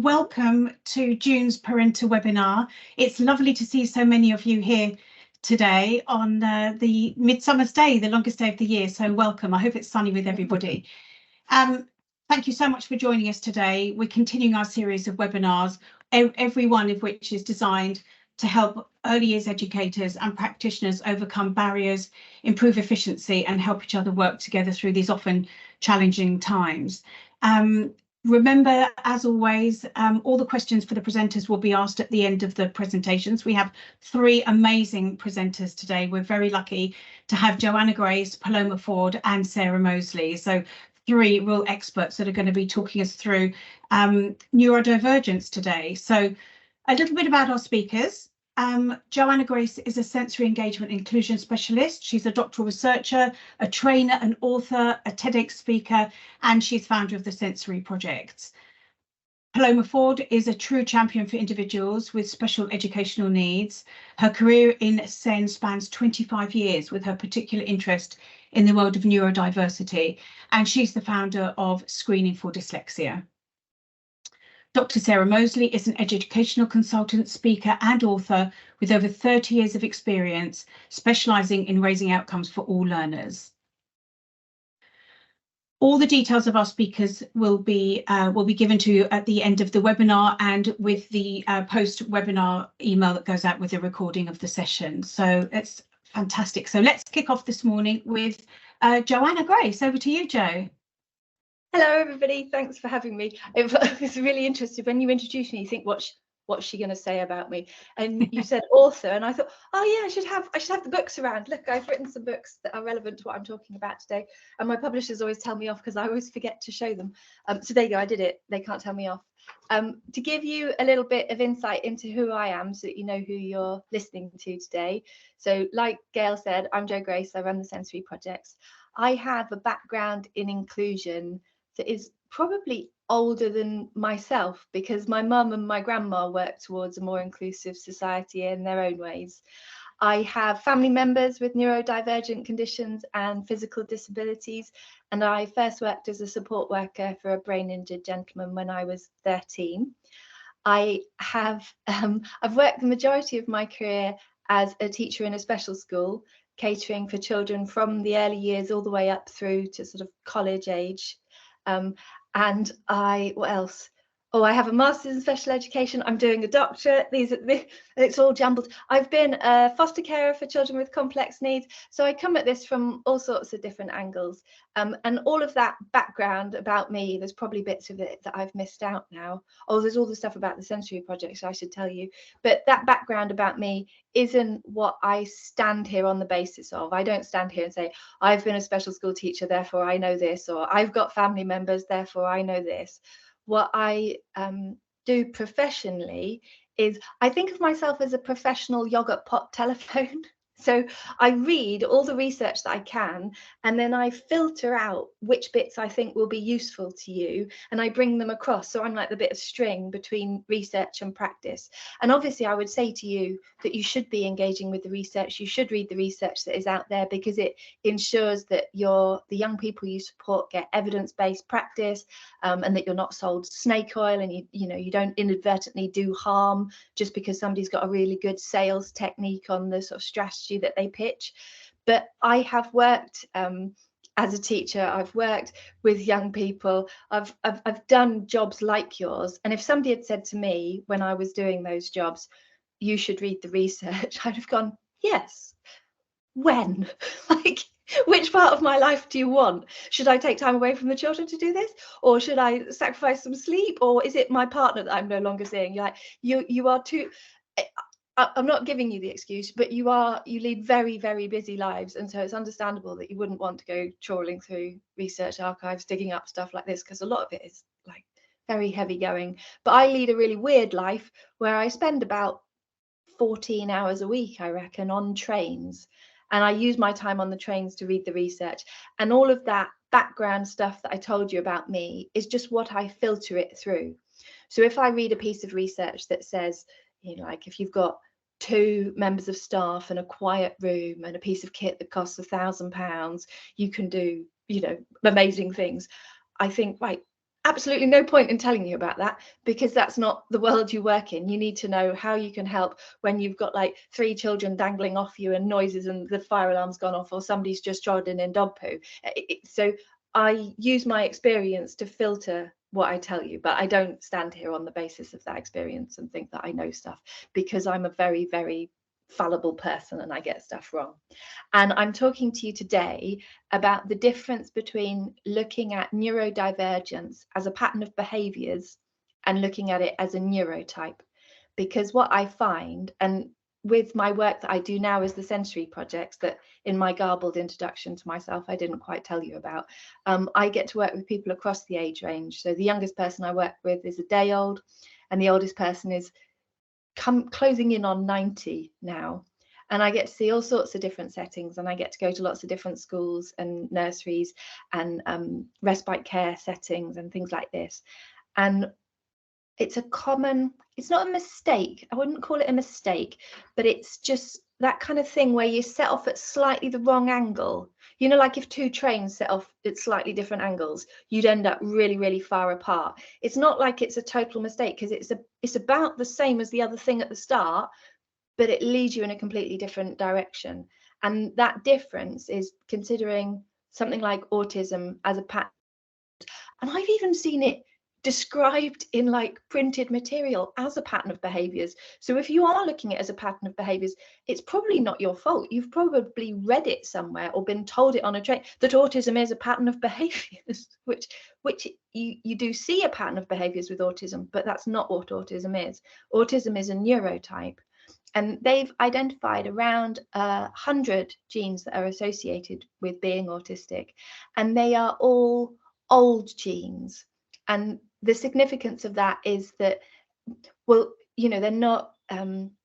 welcome to June's parental webinar. It's lovely to see so many of you here today on the Midsummer's Day, the longest day of the year. So welcome. I hope it's sunny with everybody. Thank you so much for joining us today. We're continuing our series of webinars, every one of which is designed to help early years educators and practitioners overcome barriers, improve efficiency, and help each other work together through these often challenging times. Remember, as always, all the questions for the presenters will be asked at the end of the presentations. We have three amazing presenters today. We're very lucky to have Joanna Grace, Paloma Forde, and Sarah Moseley. So three real experts that are going to be talking us through neurodivergence today. So a little bit about our speakers. Joanna Grace is a sensory engagement inclusion specialist. She's a doctoral researcher, a trainer, an author, a TEDx speaker, and she's founder of the Sensory Project. Paloma Forde is a true champion for individuals with special educational needs. Her career in SEN spans 25 years with her particular interest in the world of neurodiversity, and she's the founder of Screening for Dyslexia. Dr. Sarah Moseley is an educational consultant, speaker and author with over 30 years of experience, specialising in raising outcomes for all learners. All the details of our speakers will be given to you at the end of the webinar and with the post-webinar email that goes out with the recording of the session. So it's fantastic. So let's kick off this morning with Joanna Grace. Over to you, Jo. Hello, everybody. Thanks for having me. It was really interesting when you introduced me. You think, what's she going to say about me? And you said author, and I thought, oh yeah, I should have the books around. Look, I've written some books that are relevant to what I'm talking about today. And my publishers always tell me off because I always forget to show them. So there you go. I did it. They can't tell me off. To give you a little bit of insight into who I am, so that you know who you're listening to today. So, like Gail said, I'm Jo Grace. I run the Sensory Projects. I have a background in inclusion that is probably older than myself because my mum and my grandma worked towards a more inclusive society in their own ways. I have family members with neurodivergent conditions and physical disabilities, and I first worked as a support worker for a brain injured gentleman when I was 13. I've worked the majority of my career as a teacher in a special school, catering for children from the early years all the way up through to sort of college age. And what else? Oh, I have a master's in special education. I'm doing a doctorate. It's all jumbled. I've been a foster carer for children with complex needs. So I come at this from all sorts of different angles. And all of that background about me, there's probably bits of it that I've missed out now. Oh, there's all the stuff about the Sensory Project, so I should tell you. But that background about me isn't what I stand here on the basis of. I don't stand here and say, I've been a special school teacher, therefore I know this, or I've got family members, therefore I know this. What I do professionally is I think of myself as a professional yogurt pot telephone. So I read all the research that I can, and then I filter out which bits I think will be useful to you, and I bring them across. So I'm like the bit of string between research and practice. And obviously I would say to you that you should be engaging with the research. You should read the research that is out there because it ensures that the young people you support get evidence-based practice, and that you're not sold snake oil, and you don't inadvertently do harm just because somebody's got a really good sales technique on the sort of strategy that they pitch. But I have worked as a teacher, I've worked with young people, I've done jobs like yours, and if somebody had said to me when I was doing those jobs, you should read the research, I'd have gone, yes. When? Like, which part of my life do you want? Should I take time away from the children to do this, or should I sacrifice some sleep, or is it my partner that I'm no longer seeing? You're like, you are too. I'm not giving you the excuse, but you lead very, very busy lives. And so it's understandable that you wouldn't want to go trawling through research archives, digging up stuff like this, because a lot of it is like very heavy going. But I lead a really weird life where I spend about 14 hours a week, I reckon, on trains. And I use my time on the trains to read the research. And all of that background stuff that I told you about me is just what I filter it through. So if I read a piece of research that says, like if you've got 2 members of staff and a quiet room and a piece of kit that costs £1,000, you can do, amazing things. I think, right, absolutely no point in telling you about that, because that's not the world you work in. You need to know how you can help when you've got like 3 children dangling off you and noises and the fire alarm's gone off, or somebody's just trodden in dog poo. So I use my experience to filter what I tell you, but I don't stand here on the basis of that experience and think that I know stuff, because I'm a very, very fallible person and I get stuff wrong. And I'm talking to you today about the difference between looking at neurodivergence as a pattern of behaviours and looking at it as a neurotype. Because what I find, and with my work that I do now as the sensory projects, that in my garbled introduction to myself I didn't quite tell you about, I get to work with people across the age range. So the youngest person I work with is a day old, and the oldest person is closing in on 90 now. And I get to see all sorts of different settings, and I get to go to lots of different schools and nurseries and respite care settings and things like this. And it's not a mistake, I wouldn't call it a mistake, but it's just that kind of thing where you set off at slightly the wrong angle. You know, like if 2 trains set off at slightly different angles, you'd end up really, really far apart. It's not like it's a total mistake, because it's about the same as the other thing at the start, but it leads you in a completely different direction. And that difference is considering something like autism as a pattern. And I've even seen it described in like printed material as a pattern of behaviours. So if you are looking at it as a pattern of behaviours, it's probably not your fault. You've probably read it somewhere or been told it on a train that autism is a pattern of behaviours, which you do see a pattern of behaviours with autism, but that's not what autism is. Autism is a neurotype. And they've identified around 100 genes that are associated with being autistic, and they are all old genes. And the significance of that is that, well, you know, they're not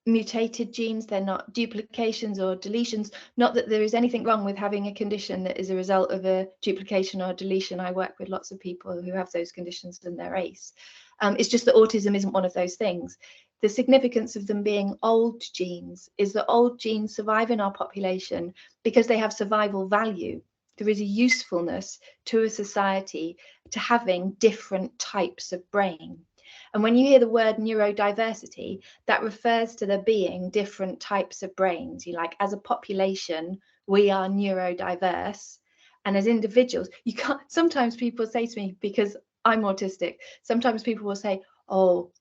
mutated genes, they're not duplications or deletions. Not that there is anything wrong with having a condition that is a result of a duplication or deletion. I work with lots of people who have those conditions and they're ACE. It's just that autism isn't one of those things. The significance of them being old genes is that old genes survive in our population because they have survival value. There is a usefulness to a society to having different types of brain. And when you hear the word neurodiversity, that refers to there being different types of brains. You like, as a population, we are neurodiverse. And as individuals, you can't, sometimes people say to me, because I'm autistic, sometimes people will say, oh,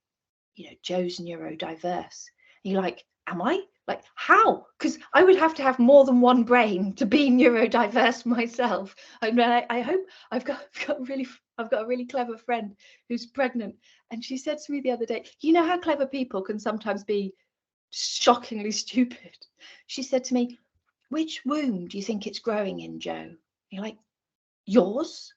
you know, Joe's neurodiverse. And you're like, am I? Like, how? Because I would have to have more than one brain to be neurodiverse myself. I mean, I hope I've got a really clever friend who's pregnant, and she said to me the other day, you know how clever people can sometimes be shockingly stupid. She said to me, which womb do you think it's growing in, Joe? And you're like, yours?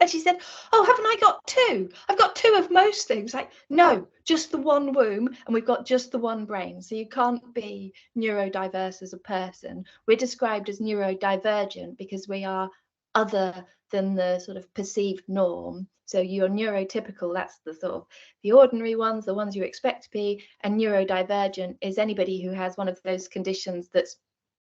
And she said, oh, haven't I got 2? I've got 2 of most things. Like, no, just the one womb, and we've got just the one brain. So you can't be neurodiverse as a person. We're described as neurodivergent because we are other than the sort of perceived norm. So you're neurotypical, that's the sort of the ordinary ones, the ones you expect to be, and neurodivergent is anybody who has one of those conditions that's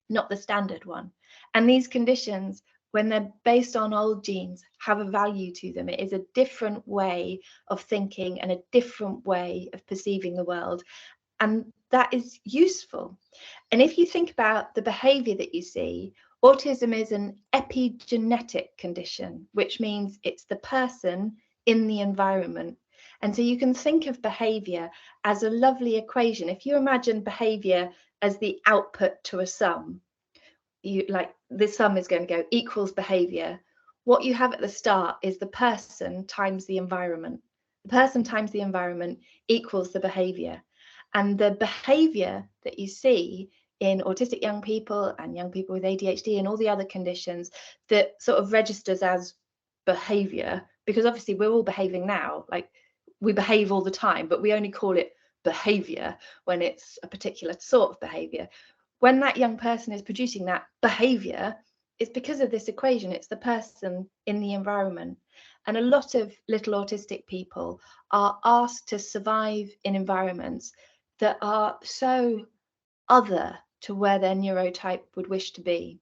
not the standard one. And these conditions, when they're based on old genes, have a value to them. It is a different way of thinking and a different way of perceiving the world. And that is useful. And if you think about the behaviour that you see, autism is an epigenetic condition, which means it's the person in the environment. And so you can think of behaviour as a lovely equation. If you imagine behaviour as the output to a sum, you like this sum is going to go equals behavior. What you have at the start is the person times the environment. The person times the environment equals the behavior. And the behavior that you see in autistic young people and young people with ADHD and all the other conditions that sort of registers as behavior, because obviously we're all behaving now, like we behave all the time, but we only call it behavior when it's a particular sort of behavior. When that young person is producing that behavior, it's because of this equation. It's the person in the environment. And a lot of little autistic people are asked to survive in environments that are so other to where their neurotype would wish to be.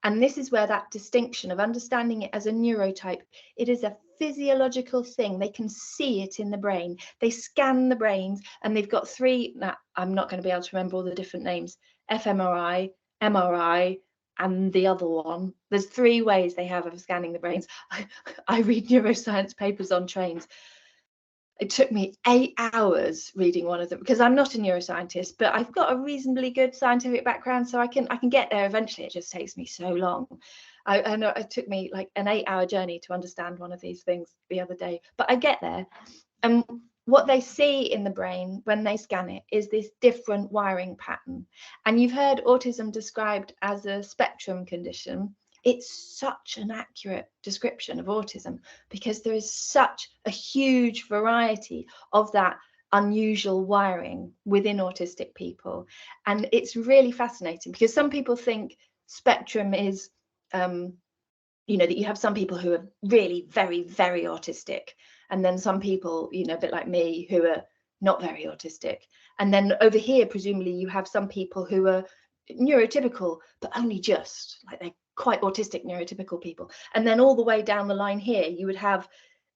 And this is where that distinction of understanding it as a neurotype, it is a physiological thing. They can see it in the brain. They scan the brains, and they've got three, now I'm not going to be able to remember all the different names, fMRI, MRI, and the other one. There's three ways they have of scanning the brains. I read neuroscience papers on trains. It took me 8 hours reading one of them, because I'm not a neuroscientist, but I've got a reasonably good scientific background, so I can get there eventually. It just takes me so long. I know it took me like an 8-hour journey to understand one of these things the other day, but I get there. And what they see in the brain when they scan it is this different wiring pattern. And you've heard autism described as a spectrum condition. It's such an accurate description of autism, because there is such a huge variety of that unusual wiring within autistic people. And it's really fascinating, because some people think spectrum is, you know, that you have some people who are really very, very autistic, and then some people, you know, a bit like me, who are not very autistic. And then over here, presumably, you have some people who are neurotypical, but only just, like they're quite autistic neurotypical people. And then all the way down the line here, you would have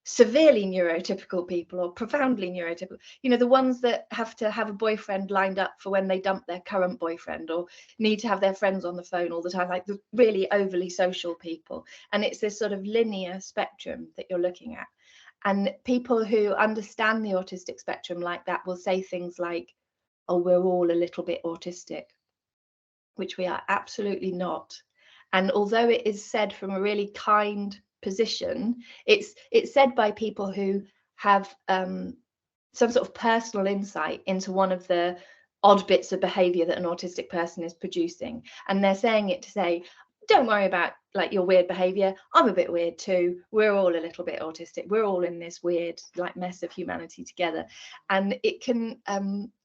severely neurotypical people, or profoundly neurotypical, you know, the ones that have to have a boyfriend lined up for when they dump their current boyfriend, or need to have their friends on the phone all the time, like the really overly social people. And it's this sort of linear spectrum that you're looking at. And people who understand the autistic spectrum like that will say things like, oh, we're all a little bit autistic, which we are absolutely not. And although it is said from a really kind position, it's said by people who have some sort of personal insight into one of the odd bits of behavior that an autistic person is producing. And they're saying it to say, don't worry about like your weird behavior. I'm a bit weird too. We're all a little bit autistic. We're all in this weird like mess of humanity together. And it can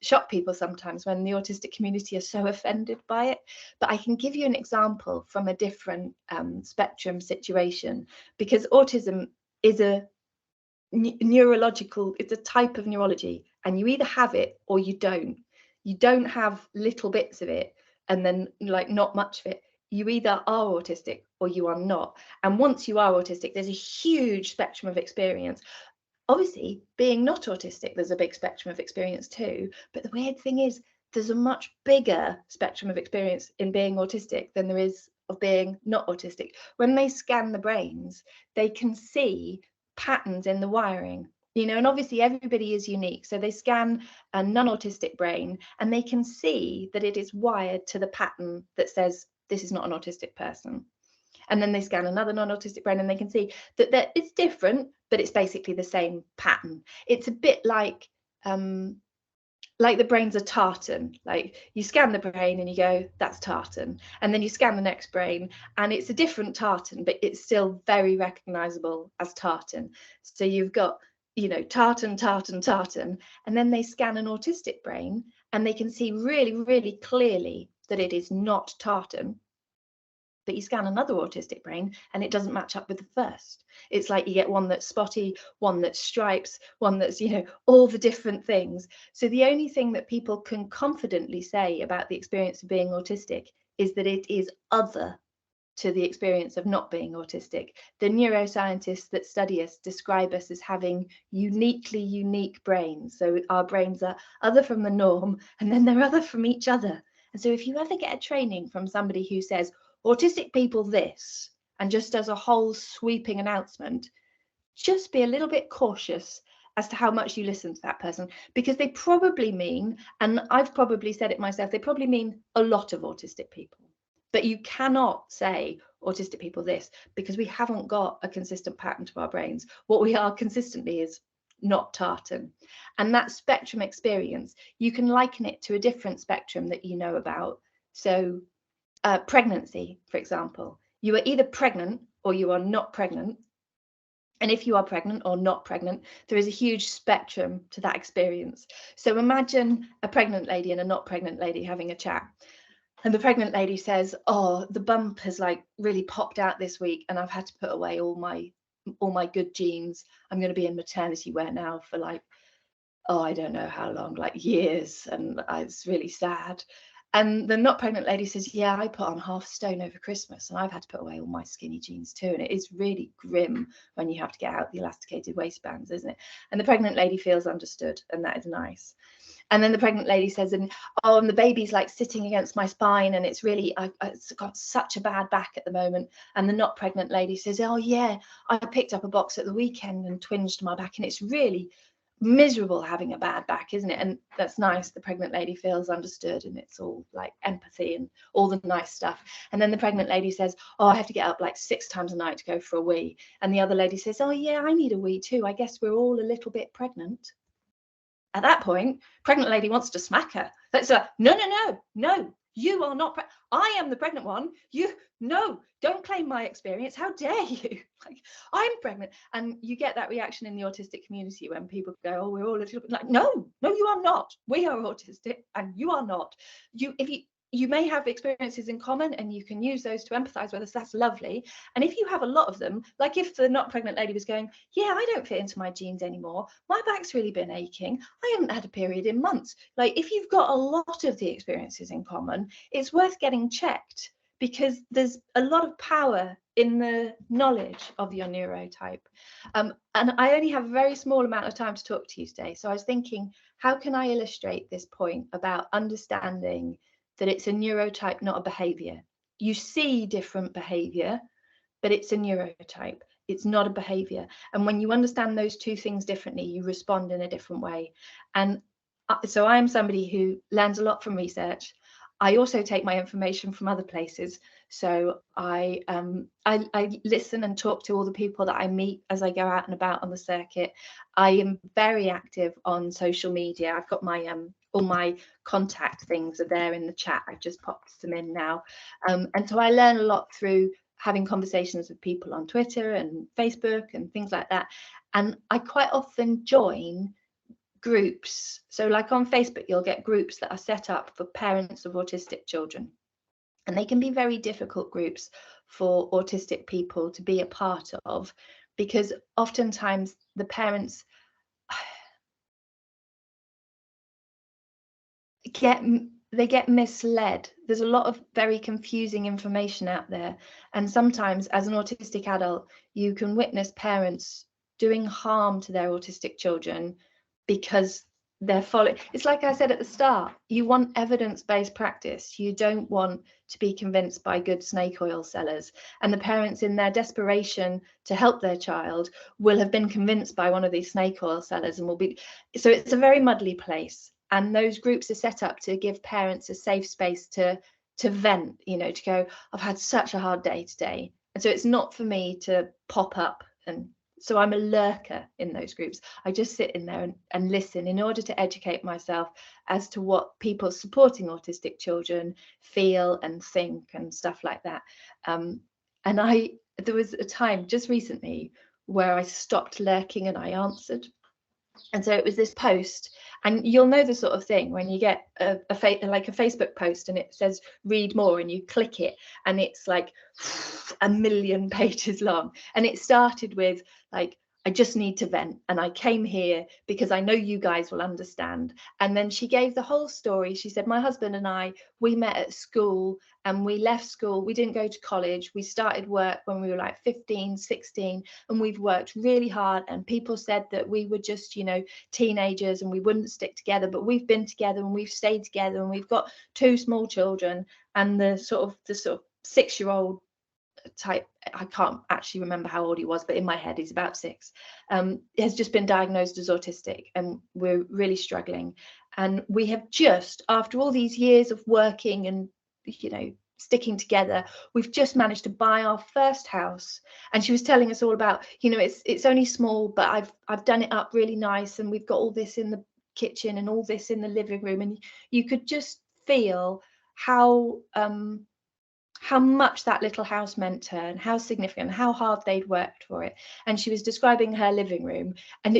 shock people sometimes when the autistic community are so offended by it. But I can give you an example from a different spectrum situation, because autism is a neurological, it's a type of neurology, and you either have it or you don't. You don't have little bits of it and then like not much of it. You either are autistic or you are not. And once you are autistic, there's a huge spectrum of experience. Obviously, being not autistic, there's a big spectrum of experience too. But the weird thing is, there's a much bigger spectrum of experience in being autistic than there is of being not autistic. When they scan the brains, they can see patterns in the wiring, you know, and obviously everybody is unique. So they scan a non-autistic brain and they can see that it is wired to the pattern that says, this is not an autistic person. And then they scan another non-autistic brain and they can see that it's different, but it's basically the same pattern. It's a bit like the brain's a tartan. Like you scan the brain and you go, that's tartan. And then you scan the next brain and it's a different tartan, but it's still very recognizable as tartan. So you've got, you know, tartan, tartan, tartan. And then they scan an autistic brain and they can see really, really clearly that it is not tartan. But you scan another autistic brain and it doesn't match up with the first. It's like you get one that's spotty, one that's stripes, one that's, you know, all the different things. So the only thing that people can confidently say about the experience of being autistic is that it is other to the experience of not being autistic. The neuroscientists that study us describe us as having uniquely unique brains. So our brains are other from the norm, and then they're other from each other. And so if you ever get a training from somebody who says, autistic people this, and just does a whole sweeping announcement, just be a little bit cautious as to how much you listen to that person, because they probably mean, and I've probably said it myself, they probably mean a lot of autistic people. But you cannot say autistic people this, because we haven't got a consistent pattern to our brains. What we are consistently is not tartan. And that spectrum experience, you can liken it to a different spectrum that you know about. So pregnancy, for example, you are either pregnant or you are not pregnant. And if you are pregnant or not pregnant, there is a huge spectrum to that experience. So imagine a pregnant lady and a not pregnant lady having a chat. And the pregnant lady says, oh, the bump has like really popped out this week and I've had to put away all my good genes. I'm going to be in maternity wear now for like, oh, I don't know how long, like years. And it's really sad. And the not pregnant lady says, yeah, I put on half a stone over Christmas and I've had to put away all my skinny jeans too. And it is really grim when you have to get out the elasticated waistbands, isn't it? And the pregnant lady feels understood, and that is nice. And then the pregnant lady says, and the baby's like sitting against my spine and it's really, it's got such a bad back at the moment. And the not pregnant lady says, oh yeah, I picked up a box at the weekend and twinged my back and it's really miserable having a bad back, isn't it? And that's nice. The pregnant lady feels understood and it's all like empathy and all the nice stuff. And then the pregnant lady says, oh, I have to get up like 6 times a night to go for a wee. And the other lady says, oh yeah, I need a wee too. I guess we're all a little bit pregnant. At that point, pregnant lady wants to smack her. That's no, you are not I am the pregnant one. No, don't claim my experience. How dare you? Like, I'm pregnant. And you get that reaction in the autistic community when people go, oh, we're all a little bit like, no, you are not. We are autistic and you are not. You may have experiences in common and you can use those to empathize with us. That's lovely. And if you have a lot of them, like if the not pregnant lady was going, yeah, I don't fit into my jeans anymore. My back's really been aching. I haven't had a period in months. Like if you've got a lot of the experiences in common, it's worth getting checked because there's a lot of power in the knowledge of your neurotype. And I only have a very small amount of time to talk to you today. So I was thinking, how can I illustrate this point about understanding that it's a neurotype, not a behavior? You see different behavior, but it's a neurotype. It's not a behavior. And when you understand those two things differently, you respond in a different way. And so I'm somebody who learns a lot from research. I also take my information from other places. So I listen and talk to all the people that I meet as I go out and about on the circuit. I am very active on social media. I've got my all my contact things are there in the chat. I've just popped them in now. And so I learn a lot through having conversations with people on Twitter and Facebook and things like that. And I quite often join groups. So like on Facebook, you'll get groups that are set up for parents of autistic children. And they can be very difficult groups for autistic people to be a part of, because oftentimes the parents get misled. There's a lot of very confusing information out there. And sometimes as an autistic adult, you can witness parents doing harm to their autistic children because they're following. It's like I said at the start, you want evidence-based practice. You don't want to be convinced by good snake oil sellers. And the parents, in their desperation to help their child, will have been convinced by one of these snake oil sellers and will be. So it's a very muddly place. And those groups are set up to give parents a safe space to vent, you know, to go, I've had such a hard day today. And so it's not for me to pop up. And so I'm a lurker in those groups. I just sit in there and listen in order to educate myself as to what people supporting autistic children feel and think and stuff like that. And there was a time just recently where I stopped lurking and I answered. And so it was this post, and you'll know the sort of thing when you get a Facebook post and it says read more and you click it and it's like 1 million pages long. And it started with like, I just need to vent and I came here because I know you guys will understand. And then she gave the whole story. She said, my husband and I, we met at school and we left school. We didn't go to college. We started work when we were like 15, 16, and we've worked really hard. And people said that we were just, you know, teenagers and we wouldn't stick together, but we've been together and we've stayed together and we've got 2 small children. And the sort of 6-year-old type, I can't actually remember how old he was, but in my head he's about 6, has just been diagnosed as autistic, and we're really struggling. And we have just, after all these years of working and, you know, sticking together, we've just managed to buy our first house. And she was telling us all about, you know, it's only small, but I've done it up really nice, and we've got all this in the kitchen and all this in the living room, and you could just feel how much that little house meant to her and how significant, how hard they'd worked for it. And she was describing her living room, and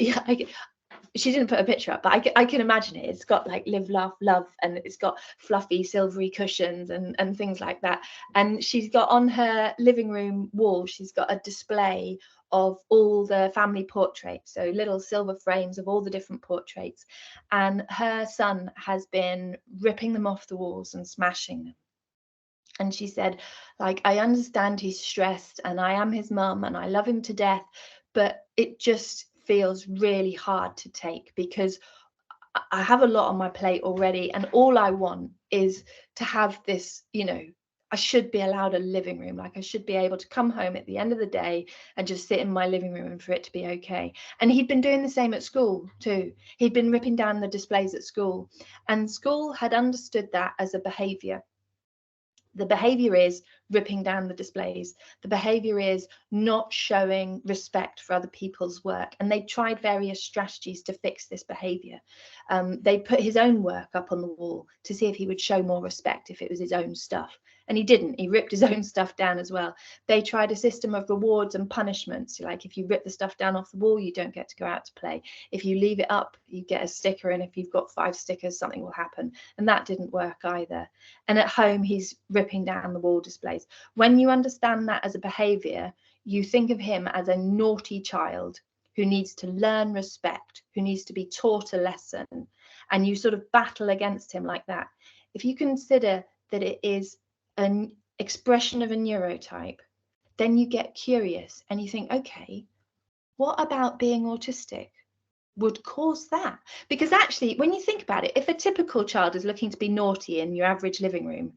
she didn't put a picture up, but I can imagine it. It's got like live, laugh, love, and it's got fluffy silvery cushions and things like that. And she's got on her living room wall, she's got a display of all the family portraits, so little silver frames of all the different portraits. And her son has been ripping them off the walls and smashing them. And she said, like, I understand he's stressed and I am his mum and I love him to death, but it just feels really hard to take because I have a lot on my plate already, and all I want is to have this, you know, I should be allowed a living room. Like, I should be able to come home at the end of the day and just sit in my living room and for it to be okay. And he'd been doing the same at school too. He'd been ripping down the displays at school, and school had understood that as a behaviour. The behaviour is ripping down the displays. The behaviour is not showing respect for other people's work. And they tried various strategies to fix this behaviour. They put his own work up on the wall to see if he would show more respect if it was his own stuff. And he didn't. He ripped his own stuff down as well. They tried a system of rewards and punishments. Like, if you rip the stuff down off the wall, you don't get to go out to play. If you leave it up, you get a sticker. And if you've got 5 stickers, something will happen. And that didn't work either. And at home, he's ripping down the wall displays. When you understand that as a behaviour, you think of him as a naughty child who needs to learn respect, who needs to be taught a lesson. And you sort of battle against him like that. If you consider that it is an expression of a neurotype, then you get curious and you think, okay, what about being autistic would cause that? Because actually, when you think about it, if a typical child is looking to be naughty in your average living room,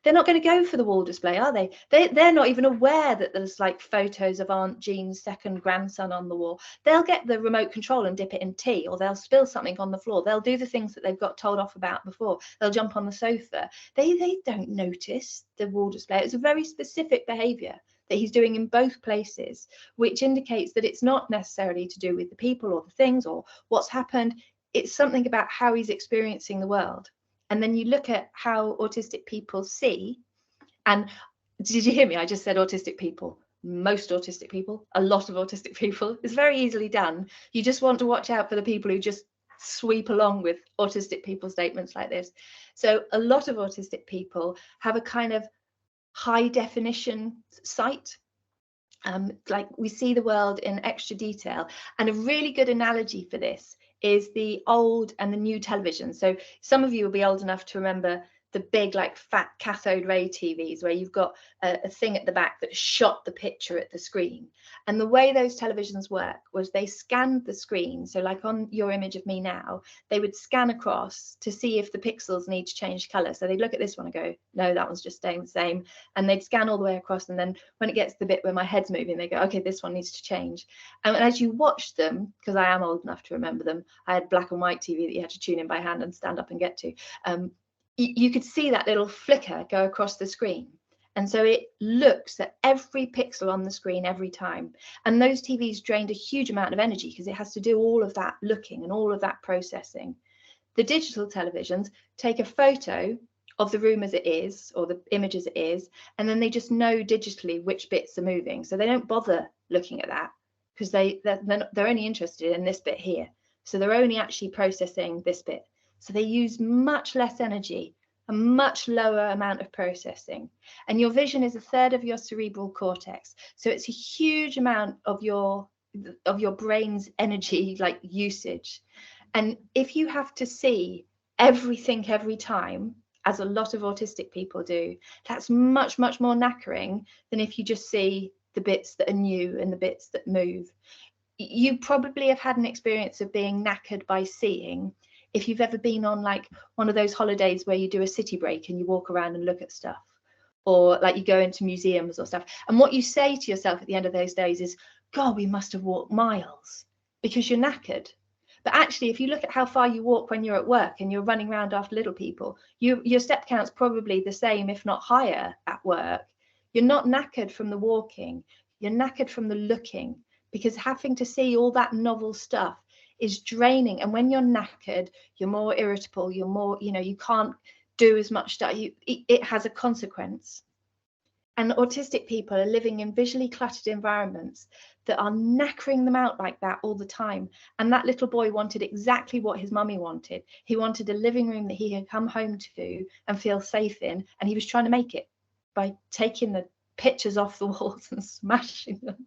they're not going to go for the wall display, are they? They're not even aware that there's like photos of Aunt Jean's second grandson on the wall. They'll get the remote control and dip it in tea, or they'll spill something on the floor. They'll do the things that they've got told off about before. They'll jump on the sofa. They don't notice the wall display. It's a very specific behaviour that he's doing in both places, which indicates that it's not necessarily to do with the people or the things or what's happened. It's something about how he's experiencing the world. And then you look at how autistic people see, and did you hear me? I just said autistic people. Most autistic people, a lot of autistic people. It's very easily done. You just want to watch out for the people who just sweep along with autistic people statements like this. So a lot of autistic people have a kind of high definition sight. Like, we see the world in extra detail. And a really good analogy for this is the old and the new television. So some of you will be old enough to remember the big, like, fat cathode ray TVs where you've got a thing at the back that shot the picture at the screen. And the way those televisions work was they scanned the screen. So like on your image of me now, they would scan across to see if the pixels need to change colour. So they'd look at this one and go, no, that one's just staying the same. And they'd scan all the way across. And then when it gets to the bit where my head's moving, they go, okay, this one needs to change. And as you watch them, because I am old enough to remember them, I had black and white TV that you had to tune in by hand and stand up and get to. You could see that little flicker go across the screen. And so it looks at every pixel on the screen every time. And those TVs drained a huge amount of energy because it has to do all of that looking and all of that processing. The digital televisions take a photo of the room as it is, or the image as it is, and then they just know digitally which bits are moving. So they don't bother looking at that because they're only interested in this bit here. So they're only actually processing this bit. So they use much less energy, a much lower amount of processing. And your vision is 1/3 of your cerebral cortex. So it's a huge amount of your brain's energy, like, usage. And if you have to see everything every time, as a lot of autistic people do, that's much, much more knackering than if you just see the bits that are new and the bits that move. You probably have had an experience of being knackered by seeing, if you've ever been on like one of those holidays where you do a city break and you walk around and look at stuff, or like you go into museums or stuff, and what you say to yourself at the end of those days is, God, we must have walked miles, because you're knackered. But actually, if you look at how far you walk when you're at work and you're running around after little people, your step count's probably the same, if not higher, at work. You're not knackered from the walking, you're knackered from the looking, because having to see all that novel stuff is draining. And when you're knackered, you're more irritable, you're more, you can't do as much stuff. It has a consequence. And autistic people are living in visually cluttered environments that are knackering them out like that all the time. And that little boy wanted exactly what his mummy wanted. He wanted a living room that he could come home to and feel safe in. And he was trying to make it by taking the pictures off the walls and smashing them.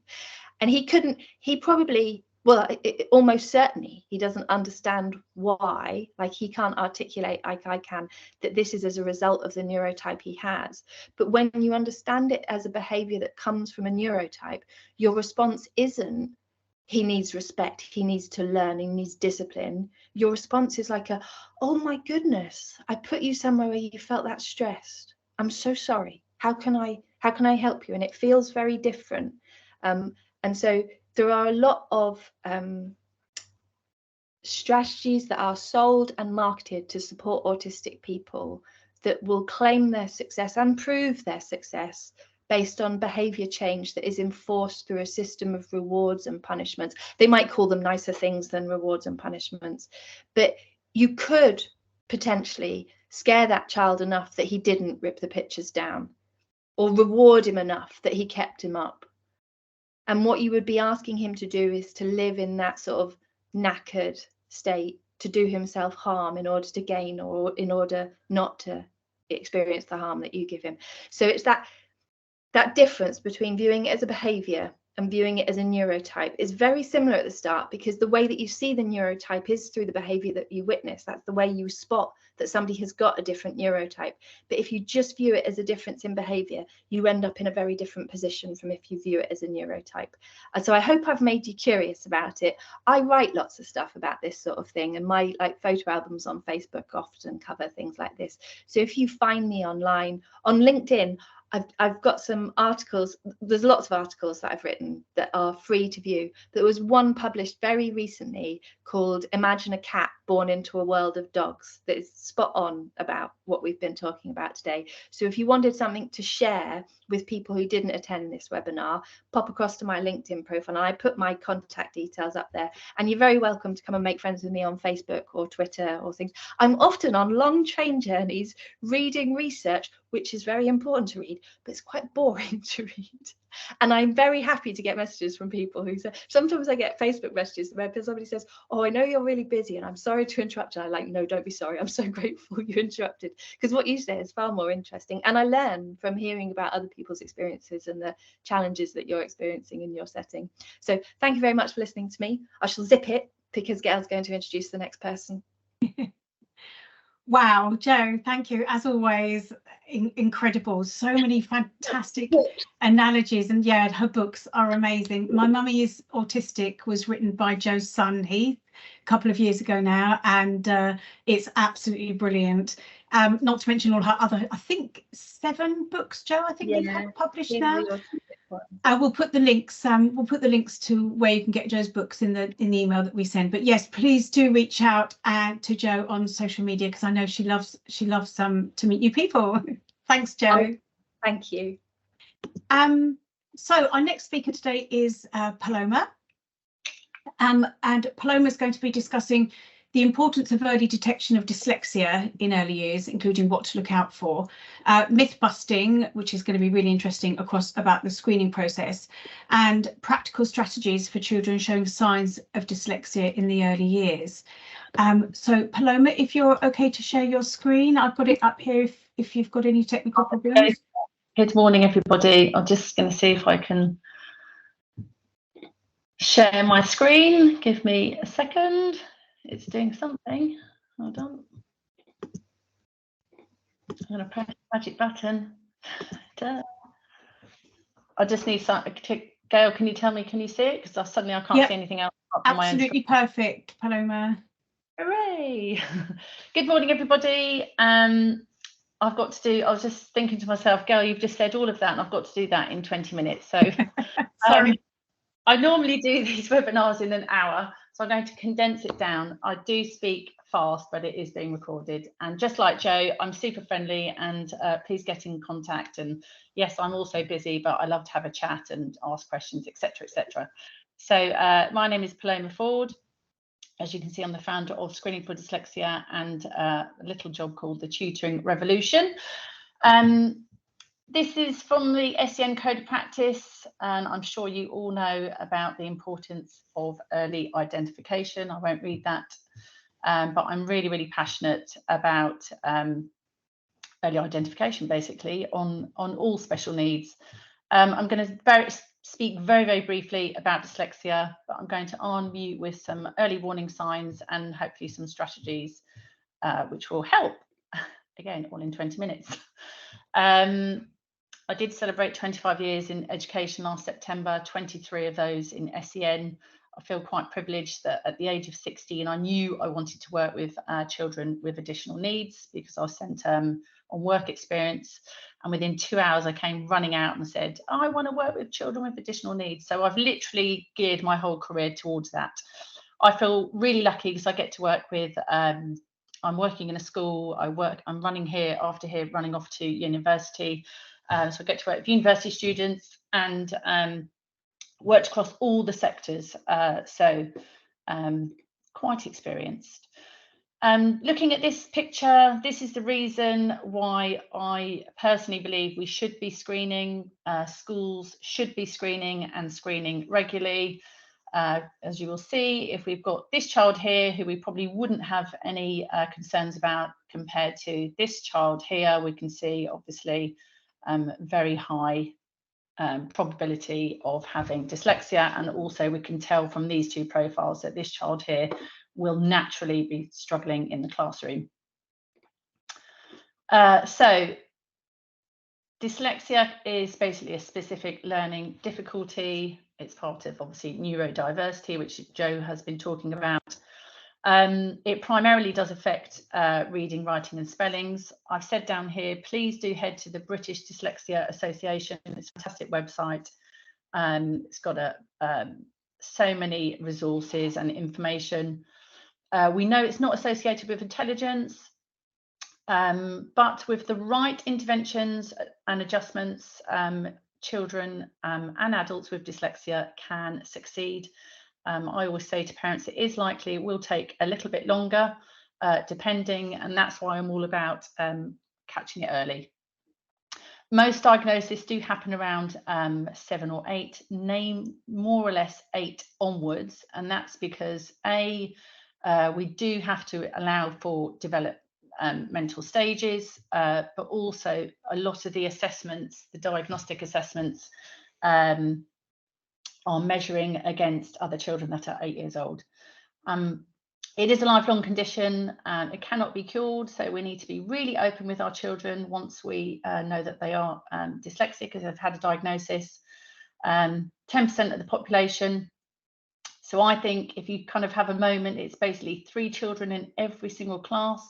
And he couldn't, he probably, well, almost certainly he doesn't understand why, like he can't articulate like I can, that this is as a result of the neurotype he has. But when you understand it as a behavior that comes from a neurotype, your response isn't, he needs respect, he needs to learn, he needs discipline. Your response is like a, oh my goodness, I put you somewhere where you felt that stressed. I'm so sorry. How can I help you? And it feels very different. And so there are a lot of strategies that are sold and marketed to support autistic people that will claim their success and prove their success based on behavior change that is enforced through a system of rewards and punishments. They might call them nicer things than rewards and punishments, but you could potentially scare that child enough that he didn't rip the pictures down, or reward him enough that he kept him up. And what you would be asking him to do is to live in that sort of knackered state, to do himself harm in order to gain, or in order not to experience the harm that you give him. So it's that difference between viewing it as a behavior and viewing it as a neurotype is very similar at the start, because the way that you see the neurotype is through the behavior that you witness. That's the way you spot that somebody has got a different neurotype. But if you just view it as a difference in behavior, you end up in a very different position from if you view it as a neurotype. And so I hope I've made you curious about it. I write lots of stuff about this sort of thing, and my photo albums on Facebook often cover things like this. So if you find me online, on LinkedIn, I've got some articles. There's lots of articles that I've written that are free to view. There was one published very recently called Imagine a Cat Born into a World of Dogs that is spot on about what we've been talking about today. So if you wanted something to share with people who didn't attend this webinar, pop across to my LinkedIn profile, and I put my contact details up there. And you're very welcome to come and make friends with me on Facebook or Twitter or things. I'm often on long train journeys reading research, which is very important to read, but it's quite boring to read. And I'm very happy to get messages from people who say, sometimes I get Facebook messages where somebody says, oh, I know you're really busy and I'm sorry to interrupt. And I'm like, no, don't be sorry. I'm so grateful you interrupted, because what you say is far more interesting. And I learn from hearing about other people's experiences and the challenges that you're experiencing in your setting. So thank you very much for listening to me. I shall zip it because Gail's going to introduce the next person. Wow, Jo, thank you. As always, incredible. So many fantastic analogies. And yeah, her books are amazing. My Mummy is Autistic was written by Jo's son, Heath, a couple of years ago now. And it's absolutely brilliant. Not to mention all her other, I think 7 books, Jo, I think we've had published now. We'll put the links. We'll put the links to where you can get Jo's books in the email that we send. But yes, please do reach out to Jo on social media, because I know she loves to meet new people. Thanks, Jo. Oh, thank you. So our next speaker today is Paloma, and Paloma is going to be discussing the importance of early detection of dyslexia in early years, including what to look out for, myth busting, which is going to be really interesting about the screening process, and practical strategies for children showing signs of dyslexia in the early years. So Paloma, if you're okay to share your screen, I've got it up here if you've got any technical problems. Okay. Good morning, everybody. I'm just going to see if I can share my screen. Give me a second. It's doing something. Hold on. I'm going to press the magic button. I just need something. Gail, can you tell me, can you see it? Because suddenly I can't see anything else. Absolutely perfect, Paloma. Hooray. Good morning, everybody. I've got to do, I was just thinking to myself, Gail, you've just said all of that and I've got to do that in 20 minutes. So sorry. I normally do these webinars in an hour, so I'm going to condense it down. I do speak fast, but it is being recorded. And just like Jo, I'm super friendly, and please get in contact. And yes, I'm also busy, but I love to have a chat and ask questions, etc., etc. So my name is Paloma Forde. As you can see, I'm the founder of Screening for Dyslexia and a little job called the Tutoring Revolution. This is from the SEN Code of Practice, and I'm sure you all know about the importance of early identification. I won't read that, but I'm really, really passionate about early identification, basically, on all special needs. I'm going to speak very, very briefly about dyslexia, but I'm going to arm you with some early warning signs and hopefully some strategies which will help. Again, all in 20 minutes. I did celebrate 25 years in education last September, 23 of those in SEN. I feel quite privileged that at the age of 16, I knew I wanted to work with children with additional needs because I was sent on work experience. And within 2 hours, I came running out and said, I want to work with children with additional needs. So I've literally geared my whole career towards that. I feel really lucky because I get to work with, I'm working in a school, I'm running here, after here, running off to university. So I get to work with university students and worked across all the sectors. So quite experienced. Looking at this picture, this is the reason why I personally believe we should be screening, schools should be screening and screening regularly. As you will see, if we've got this child here who we probably wouldn't have any concerns about compared to this child here, we can see obviously very high probability of having dyslexia, and also we can tell from these two profiles that this child here will naturally be struggling in the classroom. So dyslexia is basically a specific learning difficulty. It's part of obviously neurodiversity, which Joe has been talking about. It primarily does affect reading, writing and spellings. I've said down here, please do head to the British Dyslexia Association. It's a fantastic website. It's got so many resources and information. We know it's not associated with intelligence, but with the right interventions and adjustments, children and adults with dyslexia can succeed. I always say to parents, it is likely it will take a little bit longer, depending, and that's why I'm all about catching it early. Most diagnoses do happen around 7 or 8, more or less 8 onwards, and that's because we do have to allow for developmental stages, but also a lot of the assessments, the diagnostic assessments, are measuring against other children that are 8 years old. It is a lifelong condition and it cannot be cured, so we need to be really open with our children once we know that they are dyslexic because they've had a diagnosis. 10% of the population. So I think if you kind of have a moment, it's basically 3 children in every single class.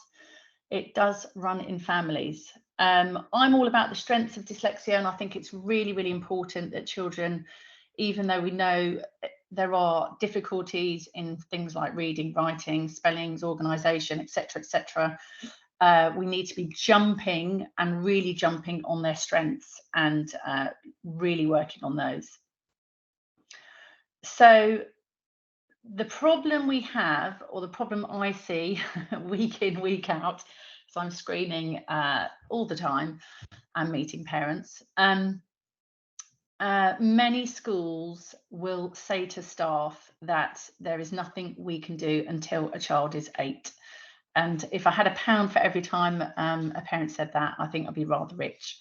It does run in families. I'm all about the strengths of dyslexia, and I think it's really, really important that children, even though we know there are difficulties in things like reading, writing, spellings, organisation, etc., we need to be jumping and really jumping on their strengths and really working on those. So the problem we have, or the problem I see week in, week out, so I'm screening all the time and meeting parents, many schools will say to staff that there is nothing we can do until a child is 8. And if I had £1 for every time a parent said that, I think I'd be rather rich.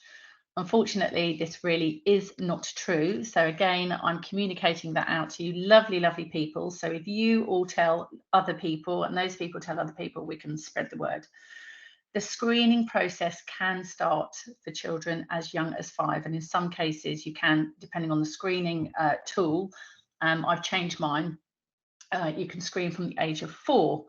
Unfortunately, this really is not true. So again, I'm communicating that out to you, lovely, lovely people. So if you all tell other people and those people tell other people, we can spread the word. The screening process can start for children as young as 5, and in some cases you can, depending on the screening tool, I've changed mine, you can screen from the age of 4.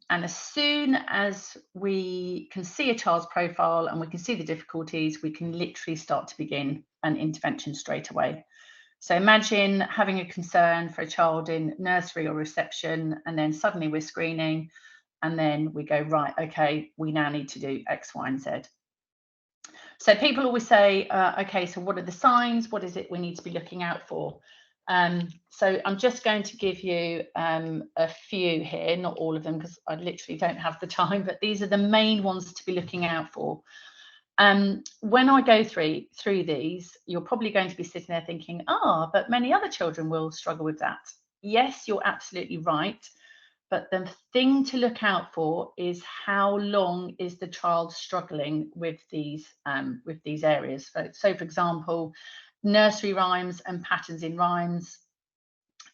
And as soon as we can see a child's profile and we can see the difficulties, we can literally start to begin an intervention straight away. So imagine having a concern for a child in nursery or reception, and then suddenly we're screening, and then we go, right, okay, we now need to do X, Y, and Z. So people always say, okay, so what are the signs? What is it we need to be looking out for? So I'm just going to give you a few here, not all of them, because I literally don't have the time, but these are the main ones to be looking out for. When I go through these, you're probably going to be sitting there thinking, but many other children will struggle with that. Yes, you're absolutely right. But the thing to look out for is how long is the child struggling with these areas. So for example, nursery rhymes and patterns in rhymes.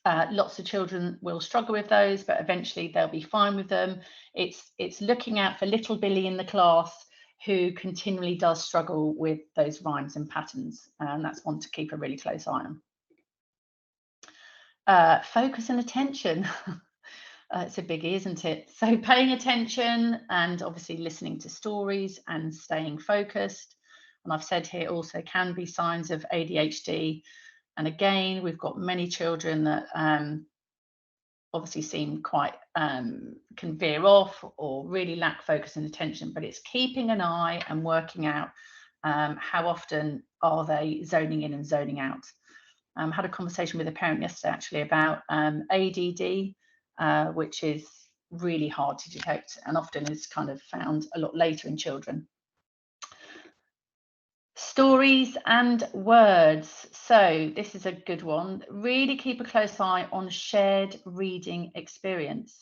Lots of children will struggle with those, but eventually they'll be fine with them. It's looking out for little Billy in the class who continually does struggle with those rhymes and patterns, and that's one to keep a really close eye on. Focus and attention. It's a biggie, isn't it? So paying attention and obviously listening to stories and staying focused. And I've said here also can be signs of ADHD. And again, we've got many children that obviously seem quite, can veer off or really lack focus and attention, but it's keeping an eye and working out how often are they zoning in and zoning out. Had a conversation with a parent yesterday actually about ADD, which is really hard to detect and often is kind of found a lot later in children. Stories and words. So this is a good one. Really keep a close eye on shared reading experiences.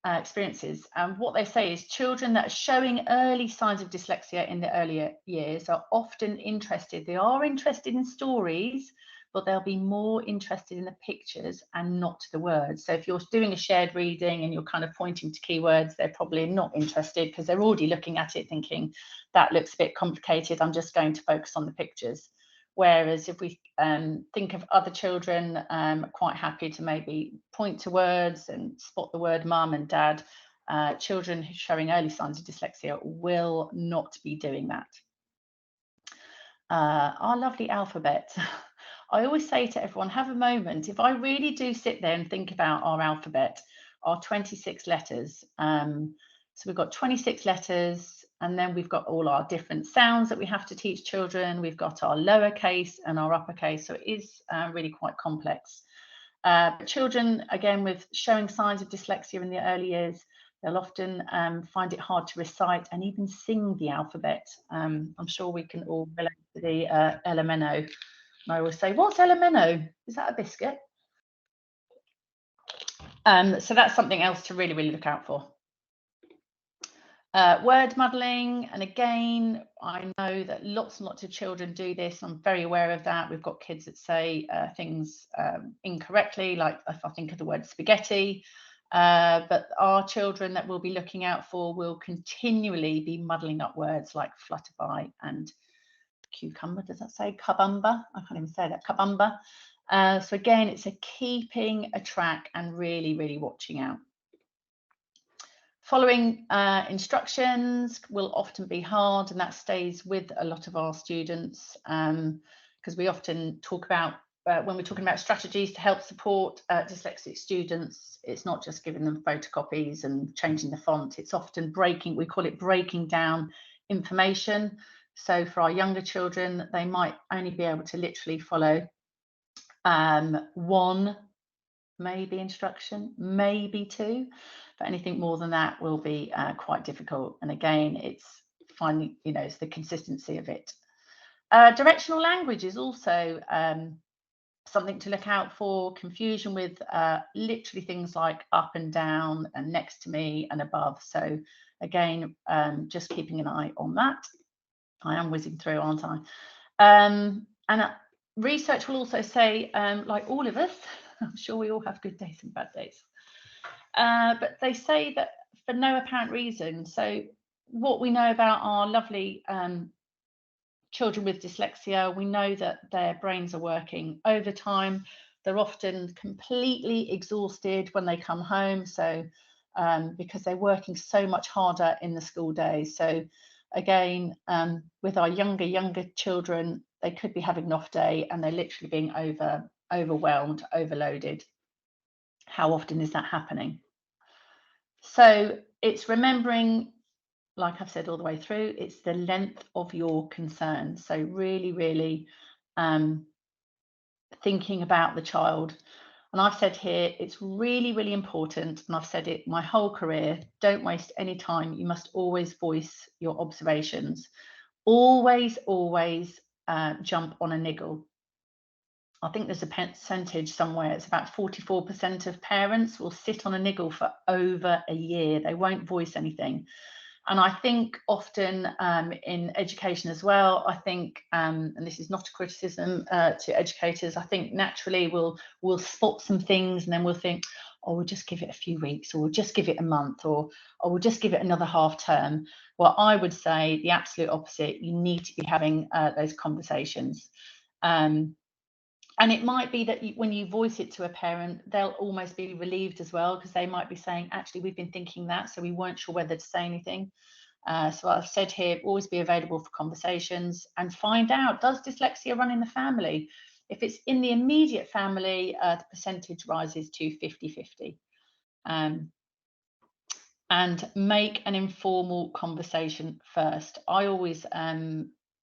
And what they say is children that are showing early signs of dyslexia in the earlier years are often interested. They are interested in stories, but they'll be more interested in the pictures and not the words. So if you're doing a shared reading and you're kind of pointing to keywords, they're probably not interested because they're already looking at it thinking, that looks a bit complicated, I'm just going to focus on the pictures. Whereas if we think of other children quite happy to maybe point to words and spot the word mum and dad, children showing early signs of dyslexia will not be doing that. Our lovely alphabet. I always say to everyone, have a moment. If I really do sit there and think about our alphabet, our 26 letters. So we've got 26 letters, and then we've got all our different sounds that we have to teach children. We've got our lowercase and our uppercase, so it is really quite complex. But children, again, with showing signs of dyslexia in the early years, they'll often find it hard to recite and even sing the alphabet. I'm sure we can all relate to the LMNO. I always say, what's LMNO? Is that a biscuit? So that's something else to really, really look out for. Word muddling, and again, I know that lots and lots of children do this. I'm very aware of that. We've got kids that say things incorrectly, like if I think of the word spaghetti, but our children that we'll be looking out for will continually be muddling up words like flutterby and cucumber. Does that say kabumba? I can't even say that, kabumba. So again, it's a keeping a track and really, really watching out. Following instructions will often be hard, and that stays with a lot of our students because we often talk about, when we're talking about strategies to help support dyslexic students, it's not just giving them photocopies and changing the font, it's often breaking, we call it breaking down information. So for our younger children, they might only be able to literally follow one maybe instruction, maybe two, but anything more than that will be quite difficult. And again, it's finding, it's the consistency of it. Directional language is also something to look out for. Confusion with literally things like up and down and next to me and above. So again, just keeping an eye on that. I am whizzing through, aren't I? And research will also say, like all of us, I'm sure we all have good days and bad days. But they say that for no apparent reason. So what we know about our lovely children with dyslexia, we know that their brains are working overtime. They're often completely exhausted when they come home. So because they're working so much harder in the school day. So again, with our younger children, they could be having an off day and they're literally being overwhelmed, overloaded. How often is that happening? So it's remembering, like I've said all the way through, it's the length of your concern. So really, really thinking about the child. And I've said here, it's really, really important, and I've said it my whole career, don't waste any time. You must always voice your observations. always jump on a niggle. I think there's a percentage somewhere, it's about 44% of parents will sit on a niggle for over a year. They won't voice anything. And I think often in education as well, I think, and this is not a criticism to educators, I think naturally we'll spot some things and then we'll think, oh, we'll just give it a few weeks, or we'll just give it a month, or we'll just give it another half term. Well, I would say the absolute opposite. You need to be having those conversations. And it might be that when you voice it to a parent, they'll almost be relieved as well, because they might be saying, actually, we've been thinking that, so we weren't sure whether to say anything. So I've said here, always be available for conversations and find out, does dyslexia run in the family? If it's in the immediate family, the percentage rises to 50-50. And make an informal conversation first. I always,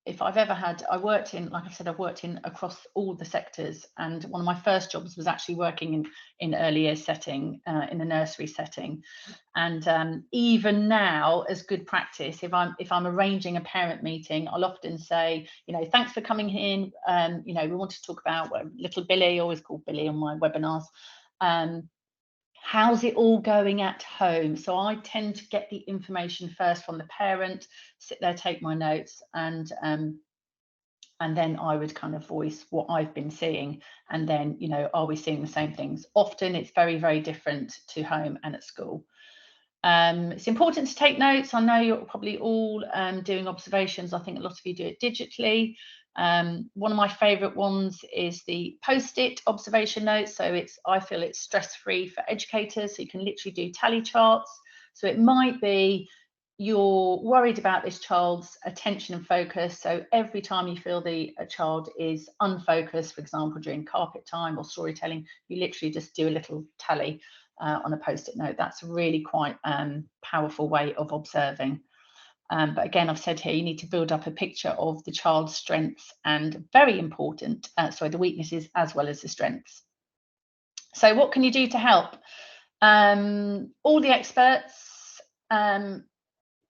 if I've ever had, I worked in, like I said, I've worked in across all the sectors, and one of my first jobs was actually working in early years setting, in a nursery setting. And even now, as good practice, if I'm arranging a parent meeting, I'll often say, you know, thanks for coming in. You know, we want to talk about little Billy, always called Billy on my webinars. How's it all going at home? So I tend to get the information first from the parent, sit there, take my notes, and then I would kind of voice what I've been seeing. And then, you know, are we seeing the same things? Often it's very, very different to home and at school. It's important to take notes. I know you're probably all doing observations. I think a lot of you do it digitally. One of my favourite ones is the post-it observation notes. So I feel it's stress-free for educators. So you can literally do tally charts. So it might be you're worried about this child's attention and focus. So every time you feel a child is unfocused, for example, during carpet time or storytelling, you literally just do a little tally on a post-it note. That's a really quite powerful way of observing. But again, I've said here, you need to build up a picture of the child's strengths and, very important, the weaknesses as well as the strengths. So what can you do to help? All the experts, and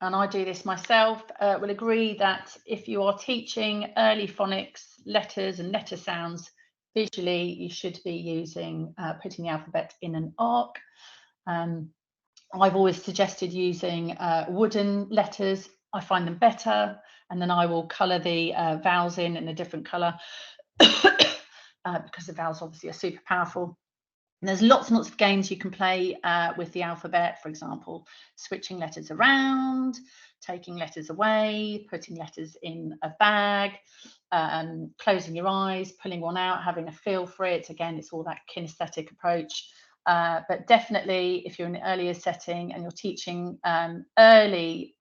I do this myself, will agree that if you are teaching early phonics, letters and letter sounds, visually, you should be using putting the alphabet in an arc. I've always suggested using wooden letters. I find them better, and then I will colour the vowels in a different colour because the vowels obviously are super powerful. And there's lots and lots of games you can play with the alphabet, for example, switching letters around, taking letters away, putting letters in a bag, closing your eyes, pulling one out, having a feel for it. Again, it's all that kinesthetic approach. But definitely, if you're in an earlier setting and you're teaching early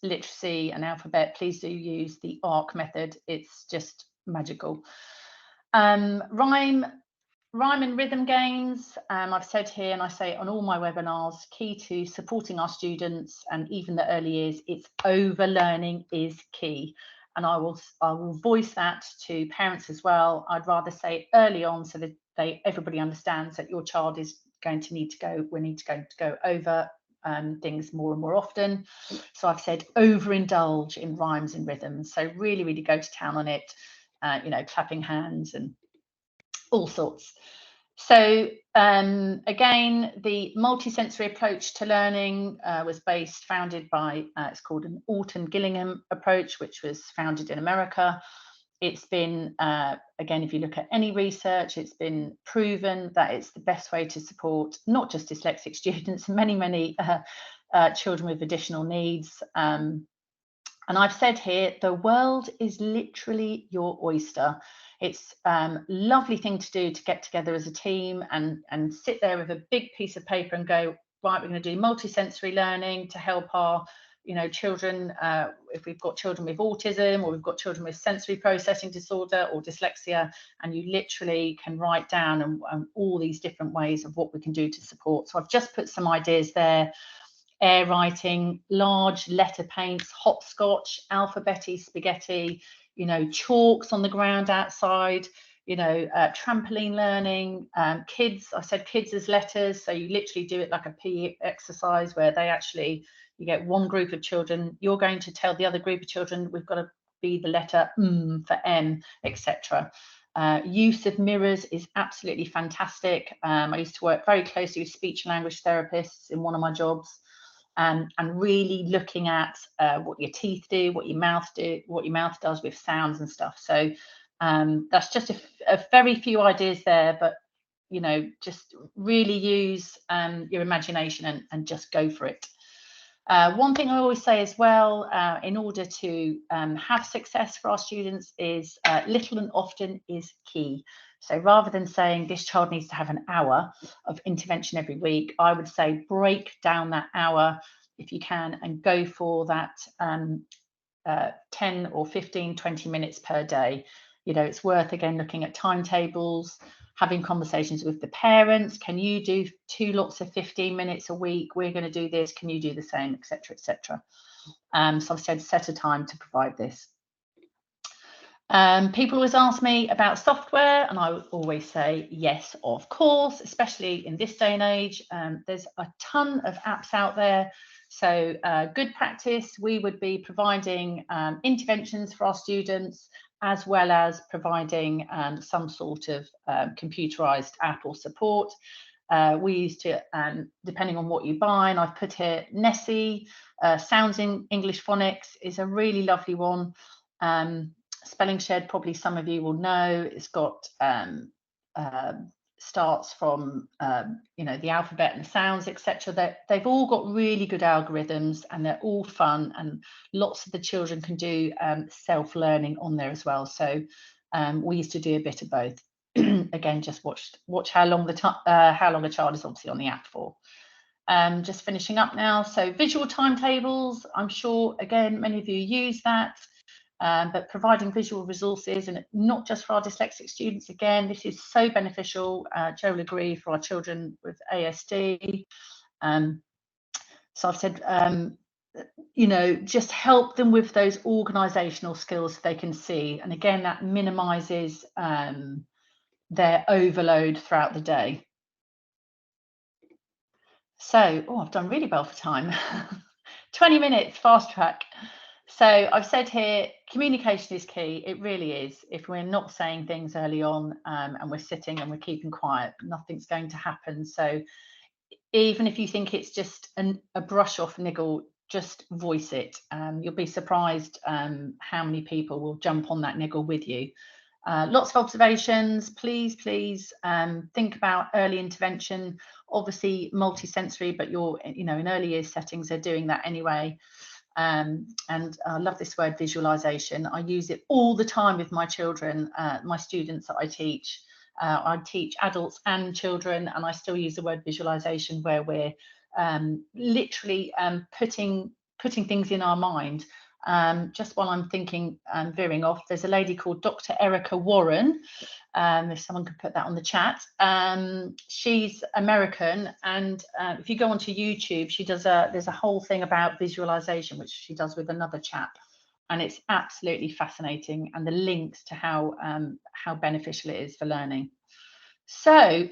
literacy and alphabet, please do use the ARC method. It's just magical. Rhyme and rhythm games, I've said here, and I say on all my webinars, key to supporting our students and even the early years, it's overlearning is key. And I will voice that to parents as well. I'd rather say early on so that everybody understands that your child is going to need to go over things more and more often. So I've said overindulge in rhymes and rhythms. So really, really go to town on it, you know, clapping hands and all sorts. So again, the multisensory approach to learning was founded by, it's called an Orton-Gillingham approach, which was founded in America. It's been, again, if you look at any research, it's been proven that it's the best way to support not just dyslexic students, many children with additional needs. And I've said here, the world is literally your oyster. It's a lovely thing to do to get together as a team and sit there with a big piece of paper and go, right, we're going to do multisensory learning to help our, you know, children, if we've got children with autism or we've got children with sensory processing disorder or dyslexia, and you literally can write down and all these different ways of what we can do to support. So I've just put some ideas there. Air writing, large letter paints, hopscotch, alphabety, spaghetti, you know, chalks on the ground outside, you know, trampoline learning, kids, I said kids as letters. So you literally do it like a PE exercise where they actually, You get one group of children, you're going to tell the other group of children, we've got to be the letter for M, etc. Use of mirrors is absolutely fantastic. I used to work very closely with speech and language therapists in one of my jobs, and really looking at what your teeth do, what your mouth does with sounds and stuff. So that's just a very few ideas there, but you know, just really use your imagination and just go for it. One thing I always say as well, in order to have success for our students, is little and often is key. So rather than saying this child needs to have an hour of intervention every week, I would say break down that hour if you can and go for that 10 or 15, 20 minutes per day. You know, it's worth, again, looking at timetables, having conversations with the parents. Can you do 2 lots of 15 minutes a week? We're going to do this. Can you do the same, etc., etc. So I've said set a time to provide this. People always ask me about software, and I would always say yes, of course, especially in this day and age. There's a ton of apps out there. So good practice, we would be providing interventions for our students, as well as providing some sort of computerized app or support. We used to, depending on what you buy, and I've put here Nessie, Sounds in English Phonics is a really lovely one. Spelling Shed, probably some of you will know. It's got starts from you know, the alphabet and the sounds, etc. They've all got really good algorithms, and they're all fun, and lots of the children can do self-learning on there as well. So we used to do a bit of both. Again, just watch how long the child is obviously on the app for. Just finishing up now. So visual timetables, I'm sure again many of you use that. But providing visual resources, and not just for our dyslexic students, again, this is so beneficial. Joe will agree, for our children with ASD. So I've said, you know, just help them with those organisational skills so they can see. And again, that minimises their overload throughout the day. So, oh, I've done really well for time. 20 minutes, fast track. So I've said here, communication is key. It really is. If we're not saying things early on and we're sitting and we're keeping quiet, nothing's going to happen. So even if you think it's just a brush off niggle, just voice it. You'll be surprised how many people will jump on that niggle with you. Lots of observations. Please think about early intervention. Obviously multisensory, but you know, in early years settings, they're doing that anyway. And I love this word, visualization. I use it all the time with my children, my students that I teach. I teach adults and children, and I still use the word visualization, where we're literally putting things in our mind. Just while I'm thinking, veering off, there's a lady called Dr. Erica Warren. If someone could put that on the chat. She's American, and if you go onto YouTube, she does there's a whole thing about visualization, which she does with another chap, and it's absolutely fascinating, and the links to how beneficial it is for learning. So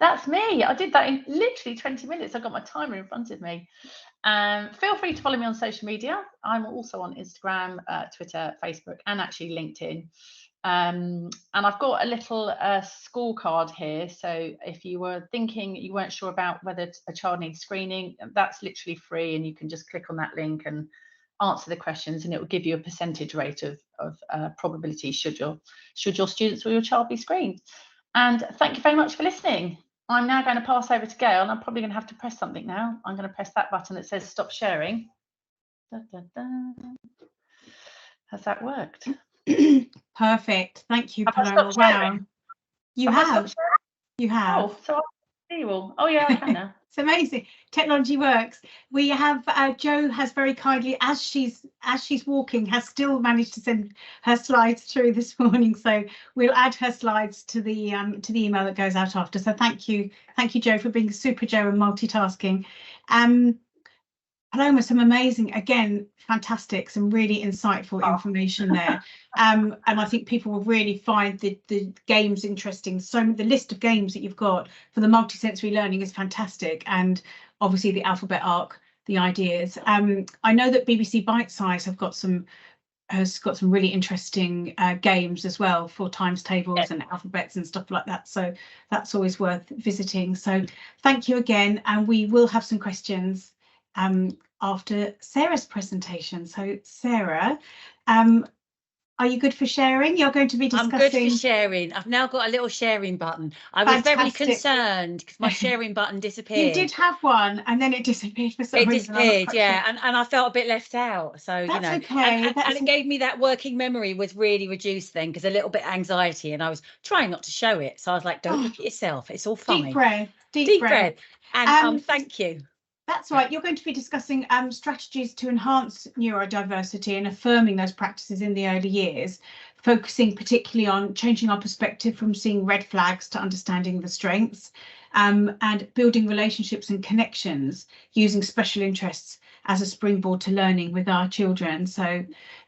that's me. I did that in literally 20 minutes. I've got my timer in front of me. Feel free to follow me on social media. I'm also on Instagram, Twitter, Facebook, and actually LinkedIn. And I've got a little scorecard here. So if you were thinking you weren't sure about whether a child needs screening, that's literally free, and you can just click on that link and answer the questions, and it will give you a percentage rate of probability should your students or your child be screened. And thank you very much for listening. I'm now going to pass over to Gail, and I'm probably going to have to press something now. I'm going to press that button that says stop sharing. Da, da, da. Has that worked? Perfect. Thank you, Paloma. Wow. You have. Oh, so I see you all. Oh yeah, I can now. It's amazing. Technology works. We have Jo has very kindly, as she's walking, has still managed to send her slides through this morning. So we'll add her slides to the email that goes out after. So thank you, Jo, for being super Jo and multitasking. Paloma, some amazing, again, fantastic, some really insightful information there. And I think people will really find the games interesting. So the list of games that you've got for the multisensory learning is fantastic. And obviously the alphabet arc the ideas. I know that BBC Bite Size has got some really interesting games as well for times tables and alphabets and stuff like that. So that's always worth visiting. So thank you again. And we will have some questions after Sarah's presentation. So Sarah, are you good for sharing? You're going to be discussing. I'm good for sharing. I've now got a little sharing button. I was very concerned because my sharing button disappeared. You did have one and then it disappeared for some reason. It disappeared, yeah, and I felt a bit left out. So that's, you know, okay. And it gave me that working memory was really reduced then, because a little bit of anxiety, and I was trying not to show it. So I was like, don't look at yourself. It's all fine. Deep breath. And thank you. That's right. You're going to be discussing strategies to enhance neurodiversity and affirming those practices in the early years, focusing particularly on changing our perspective from seeing red flags to understanding the strengths, and building relationships and connections using special interests as a springboard to learning with our children. So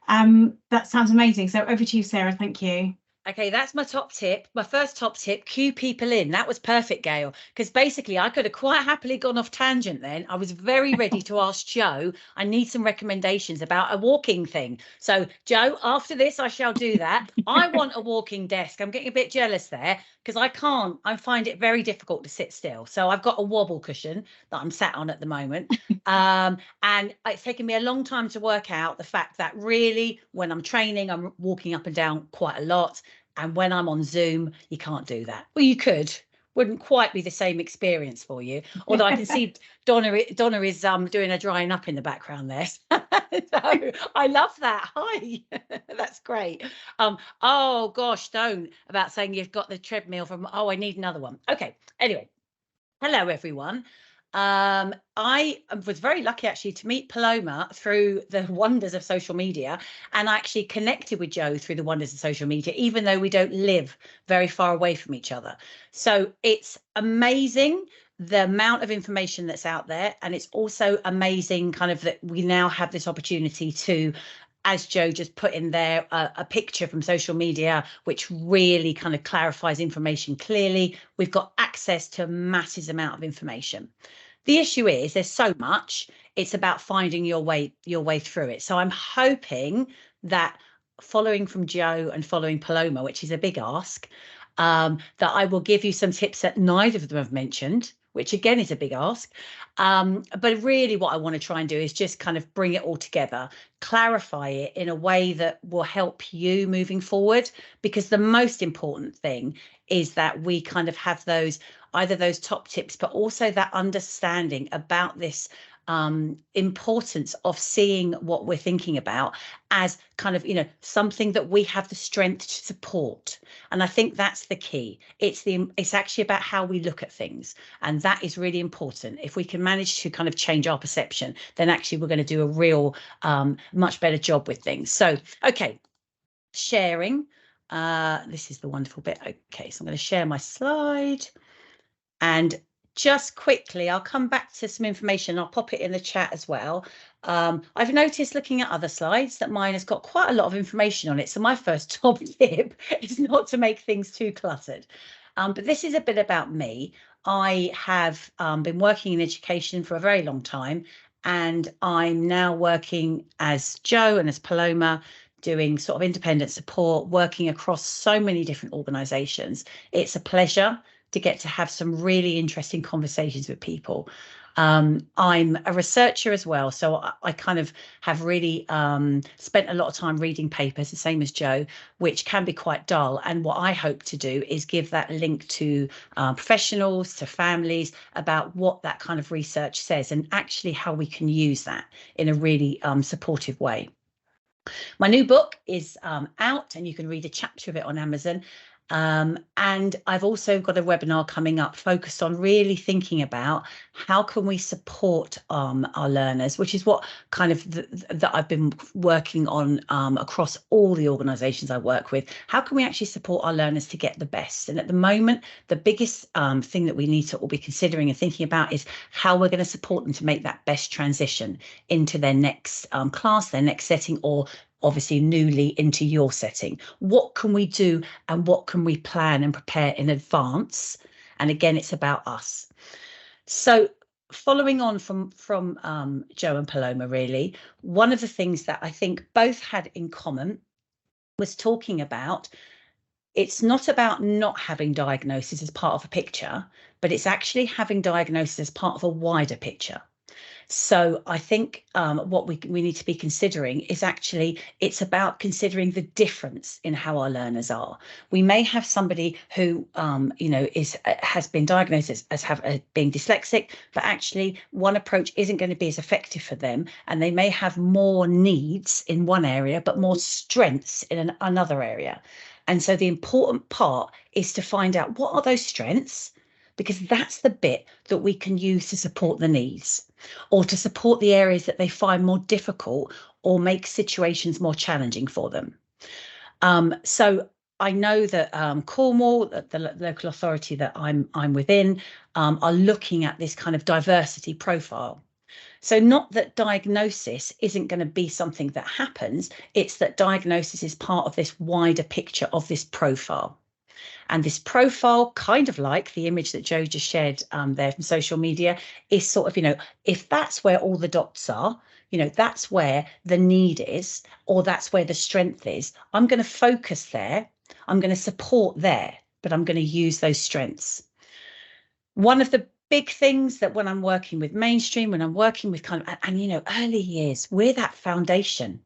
that sounds amazing. So over to you, Sarah. Thank you. Okay, that's my top tip. My first top tip, cue people in. That was perfect, Gail, because basically I could have quite happily gone off tangent then. I was very ready to ask Jo. I need some recommendations about a walking thing. So Jo, after this, I shall do that. I want a walking desk. I'm getting a bit jealous there because I find it very difficult to sit still. So I've got a wobble cushion that I'm sat on at the moment. And it's taken me a long time to work out the fact that really when I'm training, I'm walking up and down quite a lot. And when I'm on Zoom, you can't do that. Well, you could. Wouldn't quite be the same experience for you. Although I can see Donna is doing a drying up in the background there. So I love that. Hi, that's great. Oh gosh, don't about saying you've got the treadmill from. Oh, I need another one. Okay. Anyway, hello everyone. I was very lucky actually to meet Paloma through the wonders of social media, and I actually connected with Jo through the wonders of social media, even though we don't live very far away from each other. So it's amazing the amount of information that's out there, and it's also amazing kind of that we now have this opportunity to, as Jo just put in there, a picture from social media, which really kind of clarifies information clearly. We've got access to a massive amount of information. The issue is there's so much, it's about finding your way through it. So I'm hoping that following from Jo and following Paloma, which is a big ask, that I will give you some tips that neither of them have mentioned, which again is a big ask. But really what I want to try and do is just kind of bring it all together, clarify it in a way that will help you moving forward, because the most important thing is that we kind of have either those top tips, but also that understanding about this importance of seeing what we're thinking about as kind of, something that we have the strength to support. And I think that's the key. It's actually about how we look at things. And that is really important. If we can manage to kind of change our perception, then actually we're going to do a real, much better job with things. So, okay, sharing. This is the wonderful bit. Okay, so I'm going to share my slide. And just quickly, I'll come back to some information. I'll pop it in the chat as well. I've noticed looking at other slides that mine has got quite a lot of information on it. So my first top tip is not to make things too cluttered. But this is a bit about me. I have been working in education for a very long time, and I'm now working as Jo and as Paloma, doing sort of independent support, working across so many different organisations. It's a pleasure to get to have some really interesting conversations with people. I'm a researcher as well, so I kind of have really spent a lot of time reading papers, the same as Jo, which can be quite dull. And what I hope to do is give that link to professionals, to families, about what that kind of research says and actually how we can use that in a really supportive way. My new book is out, and you can read a chapter of it on Amazon. And I've also got a webinar coming up focused on really thinking about how can we support our learners, which is what kind of that I've been working on across all the organisations I work with. How can we actually support our learners to get the best? And at the moment, the biggest thing that we need to all be considering and thinking about is how we're going to support them to make that best transition into their next class, their next setting, or obviously newly into your setting. What can we do and what can we plan and prepare in advance? And again, it's about us. So following on from Jo and Paloma, really, one of the things that I think both had in common was talking about, it's not about not having diagnosis as part of a picture, but it's actually having diagnosis as part of a wider picture. So I think what we need to be considering is actually, it's about considering the difference in how our learners are. We may have somebody who, you know, has been diagnosed as being dyslexic, but actually one approach isn't going to be as effective for them, and they may have more needs in one area, but more strengths in another area. And so the important part is to find out what are those strengths, because that's the bit that we can use to support the needs, or to support the areas that they find more difficult or make situations more challenging for them. So I know that Cornwall, the local authority that I'm within, are looking at this kind of diversity profile. So not that diagnosis isn't going to be something that happens, it's that diagnosis is part of this wider picture of this profile. And this profile, kind of like the image that Jo just shared there from social media, is sort of, you know, if that's where all the dots are, you know, that's where the need is, or that's where the strength is, I'm going to focus there, I'm going to support there, but I'm going to use those strengths. One of the big things that when I'm working with mainstream, when I'm working with kind of, and you know, early years, we're that foundation.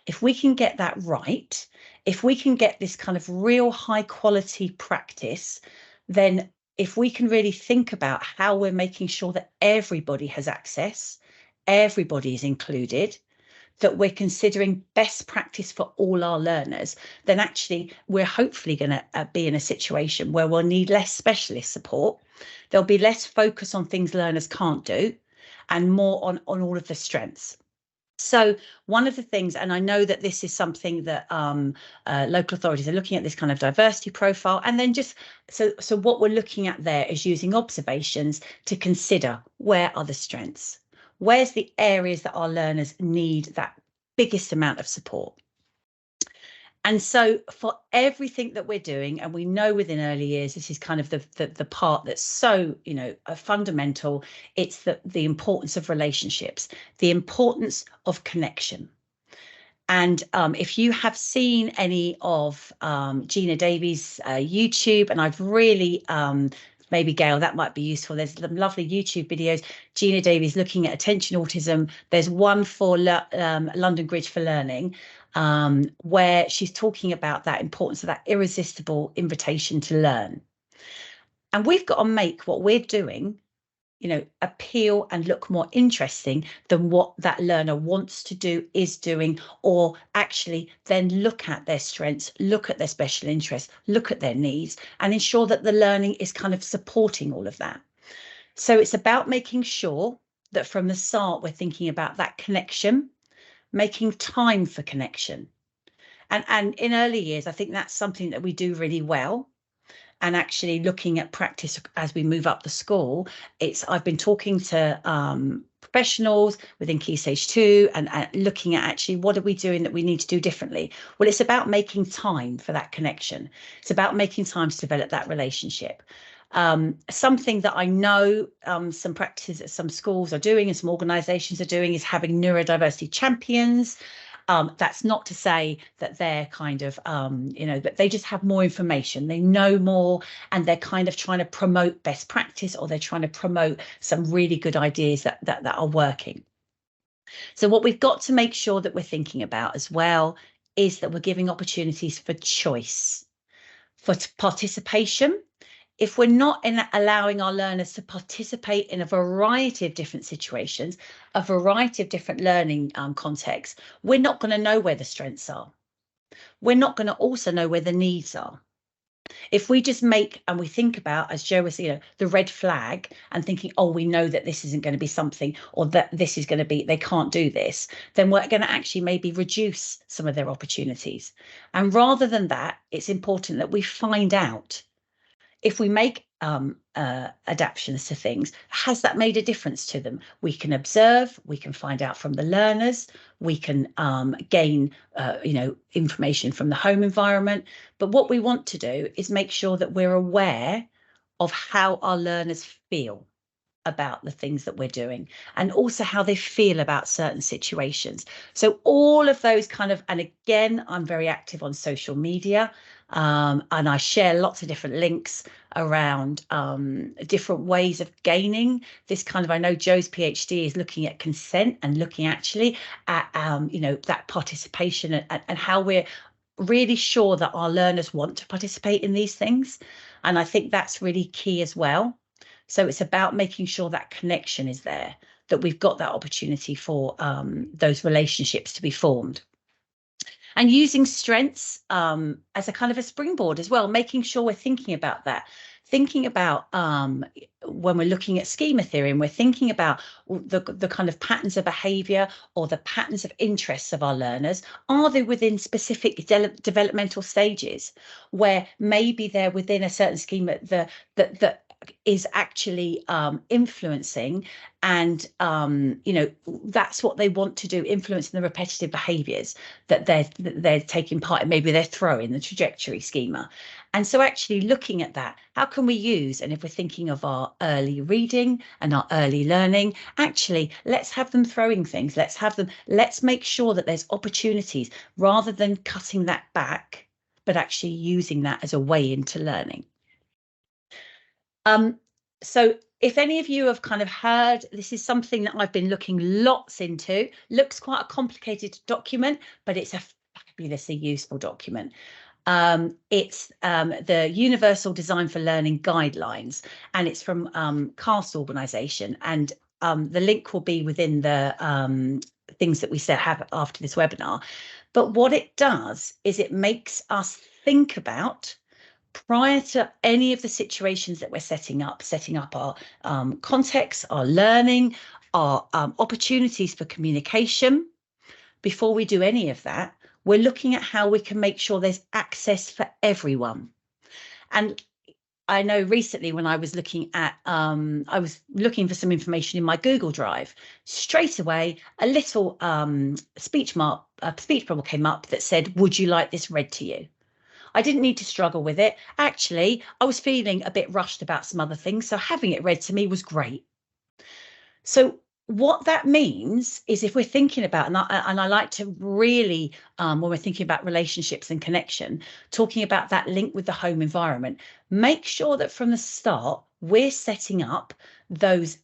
If we can get that right, if we can get this kind of real high quality practice, then if we can really think about how we're making sure that everybody has access, everybody is included, that we're considering best practice for all our learners, then actually we're hopefully going to be in a situation where we'll need less specialist support. There'll be less focus on things learners can't do and more on all of the strengths. So one of the things, and I know that this is something that local authorities are looking at, this kind of diversity profile, and then just so what we're looking at there is using observations to consider where are the strengths, where's the areas that our learners need that biggest amount of support. And so for everything that we're doing, and we know within early years, this is kind of the part that's so, you know, fundamental. It's the importance of relationships, the importance of connection. And if you have seen any of Gina Davies' YouTube, and I've really, maybe Gail, that might be useful. There's some lovely YouTube videos. Gina Davies looking at attention autism. There's one for London Bridge for Learning, where she's talking about that importance of that irresistible invitation to learn. And we've got to make what we're doing, you know, appeal and look more interesting than what that learner wants to do, is doing, or actually then look at their strengths, look at their special interests, look at their needs, and ensure that the learning is kind of supporting all of that. So it's about making sure that from the start, we're thinking about that connection, making time for connection. And in early years, I think that's something that we do really well. And actually looking at practice as we move up the school, I've been talking to professionals within Key Stage 2 and looking at actually what are we doing that we need to do differently. Well, it's about making time for that connection. It's about making time to develop that relationship. Something that I know some practices at some schools are doing and some organisations are doing is having neurodiversity champions. That's not to say that they're kind of, you know, that they just have more information, they know more, and they're kind of trying to promote best practice, or they're trying to promote some really good ideas that are working. So what we've got to make sure that we're thinking about as well is that we're giving opportunities for choice, for participation. If we're not allowing our learners to participate in a variety of different situations, a variety of different learning contexts, we're not going to know where the strengths are. We're not going to also know where the needs are. If we just make and we think about, as Jo was, you know, the red flag and thinking, oh, we know that this isn't going to be something, or that this is going to be, they can't do this, then we're going to actually maybe reduce some of their opportunities. And rather than that, it's important that we find out, if we make adaptations to things, has that made a difference to them? We can observe, we can find out from the learners, we can gain, you know, information from the home environment. But what we want to do is make sure that we're aware of how our learners feel. about the things that we're doing, and also how they feel about certain situations. So all of those kind of, and again, I'm very active on social media, and I share lots of different links around different ways of gaining this kind of, I know Joe's PhD is looking at consent and looking actually at, you know, that participation and how we're really sure that our learners want to participate in these things. And I think that's really key as well. So it's about making sure that connection is there, that we've got that opportunity for those relationships to be formed. And using strengths as a kind of a springboard as well, making sure we're thinking about that. Thinking about when we're looking at schema theory and we're thinking about the kind of patterns of behaviour or the patterns of interests of our learners, are they within specific developmental stages where maybe they're within a certain schema that is actually influencing, and you know, that's what they want to do, influencing the repetitive behaviours that they're taking part in. Maybe they're throwing the trajectory schema. And so actually looking at that, how can we use, and if we're thinking of our early reading and our early learning, actually let's have them throwing things, let's make sure that there's opportunities rather than cutting that back, but actually using that as a way into learning. So if any of you have kind of heard, this is something that I've been looking lots into. Looks quite a complicated document, but it's a fabulously useful document. It's the Universal Design for Learning Guidelines, and it's from CAST organisation, and the link will be within the things that we have after this webinar. But what it does is it makes us think about, prior to any of the situations that we're setting up our context, our learning, our opportunities for communication. Before we do any of that, we're looking at how we can make sure there's access for everyone. And I know recently when I was looking at, I was looking for some information in my Google Drive, straight away a little speech bubble came up that said, would you like this read to you? I didn't need to struggle with it. Actually, I was feeling a bit rushed about some other things, so having it read to me was great. So what that means is, if we're thinking about, and I like to really, when we're thinking about relationships and connection, talking about that link with the home environment, make sure that from the start, we're setting up those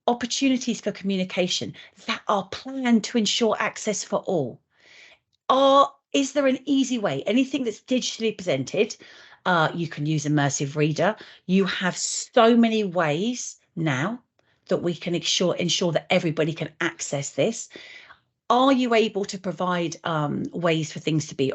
opportunities for communication that are planned to ensure access for all. Is there an easy way? Anything that's digitally presented, you can use Immersive Reader. You have so many ways now that we can ensure that everybody can access this. Are you able to provide ways for things to be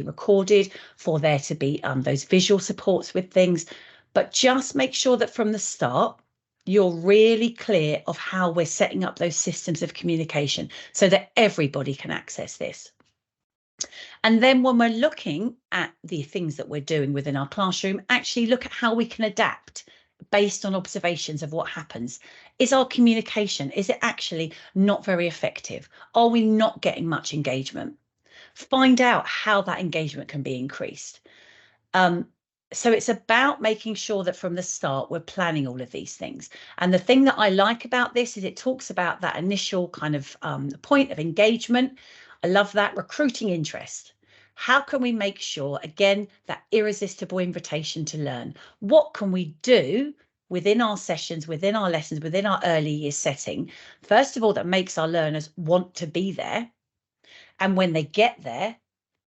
recorded, for there to be those visual supports with things? But just make sure that from the start, you're really clear of how we're setting up those systems of communication so that everybody can access this. And then when we're looking at the things that we're doing within our classroom, actually look at how we can adapt based on observations of what happens. Is our communication, is it actually not very effective? Are we not getting much engagement? Find out how that engagement can be increased. So it's about making sure that from the start, we're planning all of these things. And the thing that I like about this is it talks about that initial kind of point of engagement. I love that. Recruiting interest. How can we make sure, again, that irresistible invitation to learn? What can we do within our sessions, within our lessons, within our early years setting, first of all, that makes our learners want to be there? And when they get there,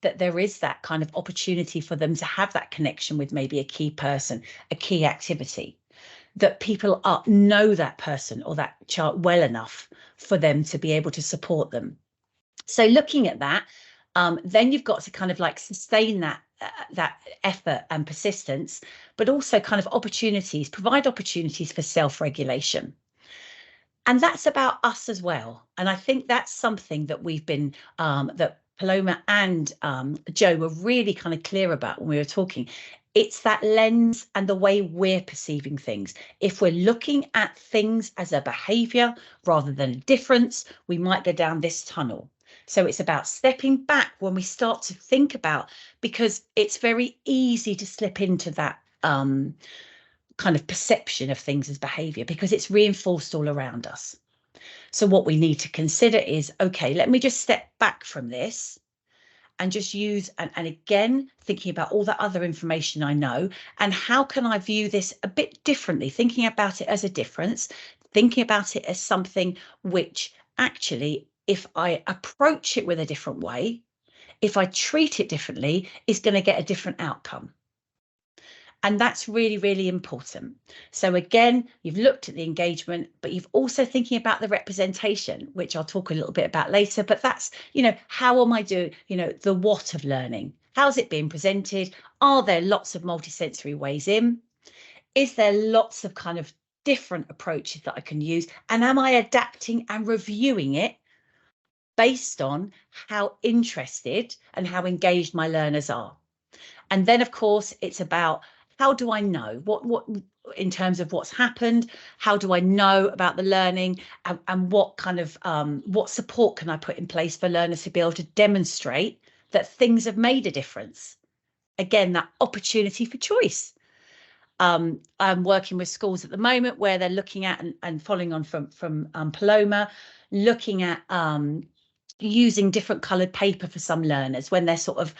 that there is that kind of opportunity for them to have that connection with maybe a key person, a key activity, that people know that person or that child well enough for them to be able to support them. So looking at that, then you've got to kind of like sustain that effort and persistence, but also kind of provide opportunities for self-regulation. And that's about us as well. And I think that's something that we've been, that Paloma and Joe were really kind of clear about when we were talking. It's that lens and the way we're perceiving things. If we're looking at things as a behaviour rather than a difference, we might go down this tunnel. So it's about stepping back when we start to think about, because it's very easy to slip into that kind of perception of things as behaviour, because it's reinforced all around us. So what we need to consider is, okay, let me just step back from this and just use, and again, thinking about all that other information I know, and how can I view this a bit differently, thinking about it as a difference, thinking about it as something which actually, if I approach it with a different way, if I treat it differently, is going to get a different outcome. And that's really, really important. So again, you've looked at the engagement, but you've also thinking about the representation, which I'll talk a little bit about later. But that's, you know, how am I doing, you know, the what of learning? How's it being presented? Are there lots of multisensory ways in? Is there lots of kind of different approaches that I can use? And am I adapting and reviewing it based on how interested and how engaged my learners are? And then, of course, it's about, how do I know what in terms of what's happened? How do I know about the learning, and what kind of what support can I put in place for learners to be able to demonstrate that things have made a difference? Again, that opportunity for choice. I'm working with schools at the moment where they're looking at, and following on from Paloma, looking at using different coloured paper for some learners when they're sort of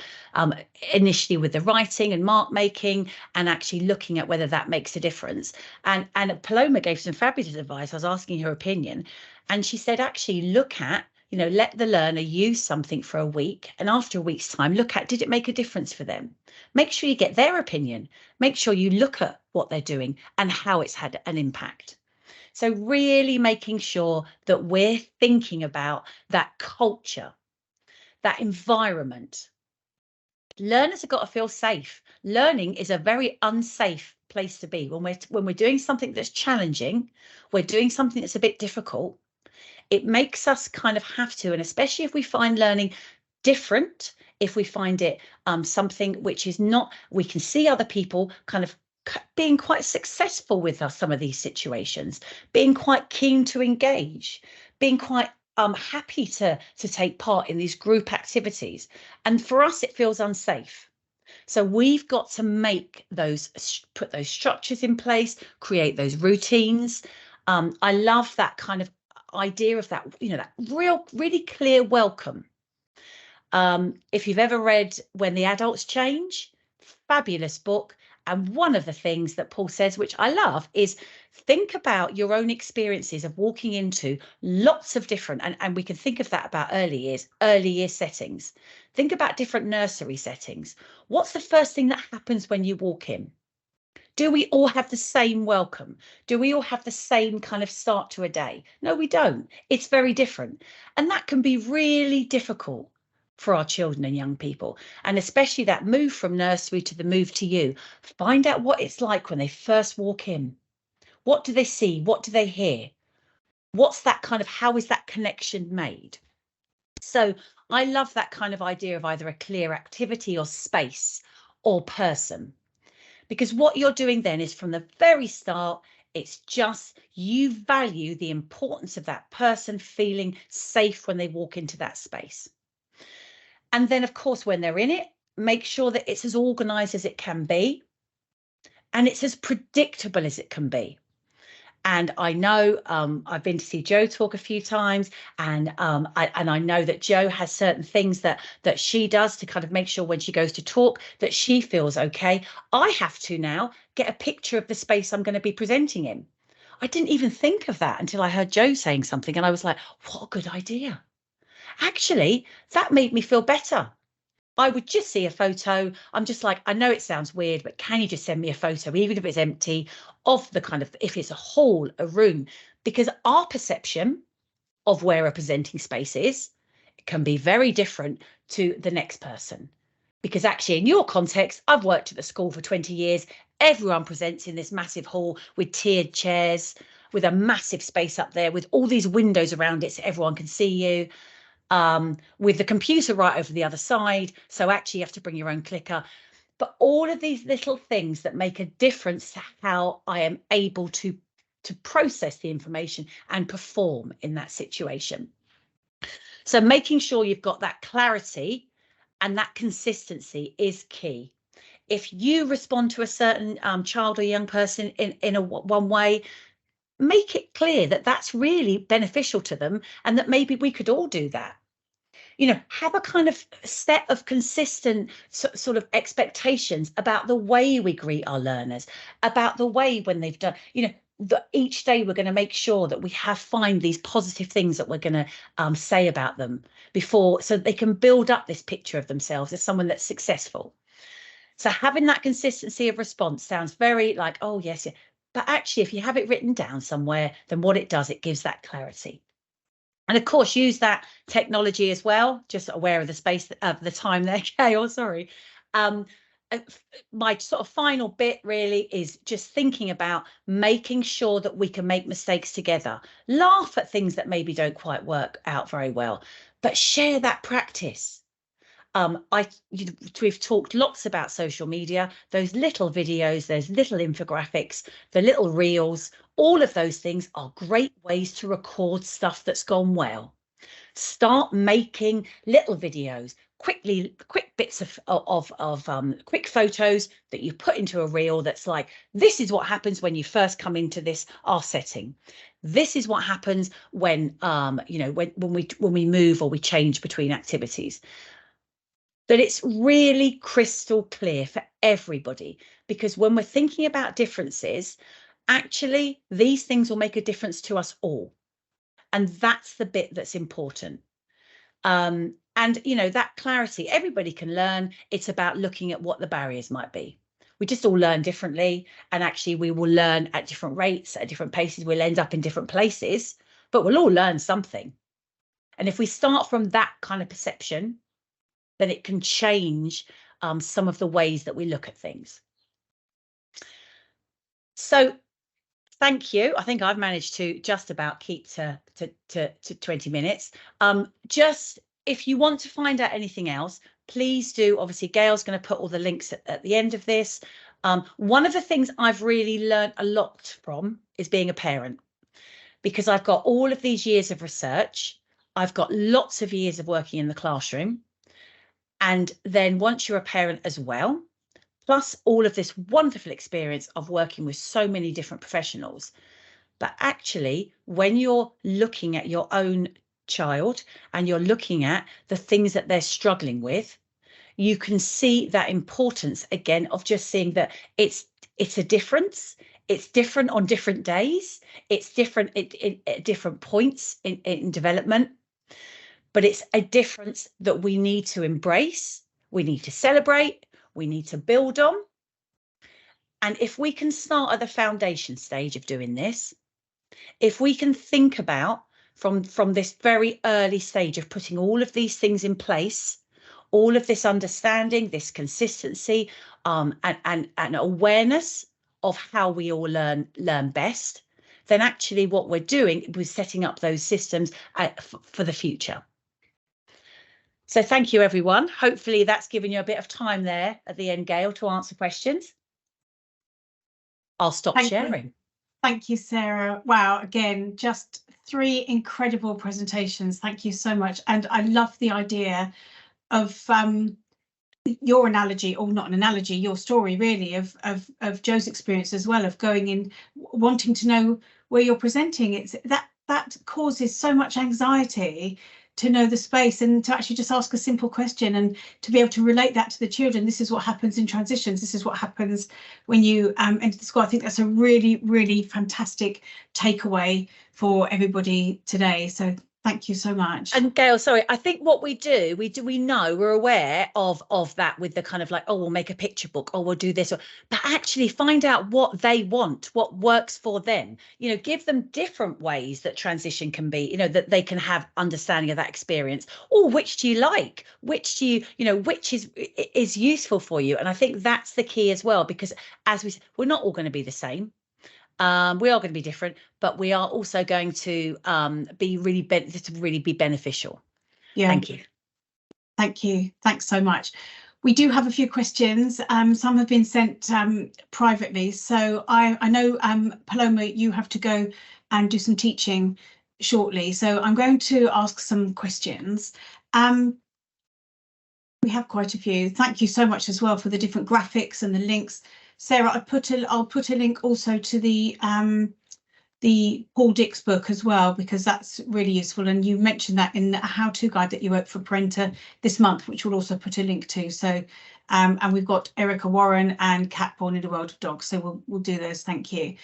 initially with the writing and mark making, and actually looking at whether that makes a difference. And Paloma gave some fabulous advice. I was asking her opinion, and she said, actually look at, you know, let the learner use something for a week, and after a week's time, look at, did it make a difference for them? Make sure you get their opinion. Make sure you look at what they're doing and how it's had an impact. So really making sure that we're thinking about that culture, that environment. Learners have got to feel safe. Learning is a very unsafe place to be. When we're doing something that's challenging, we're doing something that's a bit difficult, it makes us kind of have to, and especially if we find learning different, if we find it something which is not, we can see other people kind of being quite successful with some of these situations, being quite keen to engage, being quite happy to take part in these group activities. And for us, it feels unsafe. So we've got to make those, put those structures in place, create those routines. I love that kind of idea of that, you know, that really clear welcome. If you've ever read When the Adults Change, fabulous book. And one of the things that Paul says, which I love, is think about your own experiences of walking into lots of different, and we can think of that about early year settings. Think about different nursery settings. What's the first thing that happens when you walk in? Do we all have the same welcome? Do we all have the same kind of start to a day? No, we don't. It's very different. And that can be really difficult for our children and young people, and especially that move from nursery to the move to you. Find out what it's like when they first walk in. What do they see? What do they hear? What's that kind of, how is that connection made? So I love that kind of idea of either a clear activity or space or person, because what you're doing then is from the very start, it's just you value the importance of that person feeling safe when they walk into that space. And then, of course, when they're in it, make sure that it's as organised as it can be, and it's as predictable as it can be. And I know I've been to see Jo talk a few times, and I know that Jo has certain things that she does to kind of make sure when she goes to talk that she feels okay. I have to now get a picture of the space I'm going to be presenting in. I didn't even think of that until I heard Jo saying something, and I was like, what a good idea. Actually, that made me feel better. I would just see a photo. I'm just like, I know it sounds weird, but can you just send me a photo, even if it's empty, of the kind of, if it's a hall, a room, because our perception of where a presenting space is can be very different to the next person. Because actually, in your context, I've worked at the school for 20 years. Everyone presents in this massive hall with tiered chairs, with a massive space up there, with all these windows around it so everyone can see you. With the computer right over the other side, so actually you have to bring your own clicker. But all of these little things that make a difference to how I am able to process the information and perform in that situation. So making sure you've got that clarity and that consistency is key. if you respond to a certain child or young person in one way, make it clear that that's really beneficial to them and that maybe we could all do that. You know, have a kind of set of consistent sort of expectations about the way we greet our learners, about the way when they've done, you know, that each day we're going to make sure that we find these positive things that we're going to say about them before, so they can build up this picture of themselves as someone that's successful. So having that consistency of response sounds very like, oh yes, yeah. But actually, if you have it written down somewhere, then what it does, it gives that clarity. And of course, use that technology as well. Just aware of the space of the time there, Gail, sorry. My sort of final bit really is just thinking about making sure that we can make mistakes together. Laugh at things that maybe don't quite work out very well, but share that practice. We've talked lots about social media, those little videos, those little infographics, the little reels, all of those things are great ways to record stuff that's gone well. Start making little videos, quick bits of quick photos that you put into a reel that's like, this is what happens when you first come into our setting. This is what happens when you know, when we move or we change between activities. That it's really crystal clear for everybody, because when we're thinking about differences, actually these things will make a difference to us all, and that's the bit that's important. And you know, that clarity, everybody can learn. It's about looking at what the barriers might be. We just all learn differently, and actually we will learn at different rates, at different paces. We'll end up in different places, but we'll all learn something. And if we start from that kind of perception, then it can change some of the ways that we look at things. So thank you. I think I've managed to just about keep to 20 minutes. Just if you want to find out anything else, please do. Obviously, Gail's going to put all the links at the end of this. One of the things I've really learned a lot from is being a parent, because I've got all of these years of research. I've got lots of years of working in the classroom. And then once you're a parent as well, plus all of this wonderful experience of working with so many different professionals. But actually, when you're looking at your own child and you're looking at the things that they're struggling with, you can see that importance again of just seeing that it's a difference. It's different on different days. It's different at different points in development. But it's a difference that we need to embrace, we need to celebrate, we need to build on. And if we can start at the foundation stage of doing this, if we can think about from this very early stage of putting all of these things in place, all of this understanding, this consistency, and awareness of how we all learn best, then actually what we're doing is setting up those systems for the future. So thank you, everyone. Hopefully that's given you a bit of time there at the end, Gail, to answer questions. I'll stop sharing. Thank you, Sarah. Wow, again, just 3 incredible presentations. Thank you so much. And I love the idea of your analogy, or not an analogy, your story really of Joe's experience as well, of going in, wanting to know where you're presenting. It's that causes so much anxiety to know the space, and to actually just ask a simple question and to be able to relate that to the children. This is what happens in transitions. This is what happens when you enter the school. I think that's a really, really fantastic takeaway for everybody today. So thank you so much. And Gail, sorry, I think what we know, we're aware of that with the kind of like, oh, we'll make a picture book, or we'll do this, but actually find out what they want, what works for them. You know, give them different ways that transition can be, you know, that they can have understanding of that experience. Or which do you like? Which do you know, which is useful for you? And I think that's the key as well, because as we said, we're not all going to be the same. We are going to be different, but we are also going to be really beneficial. Yeah. Thank you. Thank you. Thanks so much. We do have a few questions. Some have been sent privately. So I know, Paloma, you have to go and do some teaching shortly. So I'm going to ask some questions. We have quite a few. Thank you so much as well for the different graphics and the links. Sarah, I'll put a link also to the Paul Dick's book as well, because that's really useful. And you mentioned that in the how-to guide that you wrote for Parenta this month, which we'll also put a link to. So, and we've got Erica Warren and Cat Born in the World of Dogs. So we'll do those. Thank you.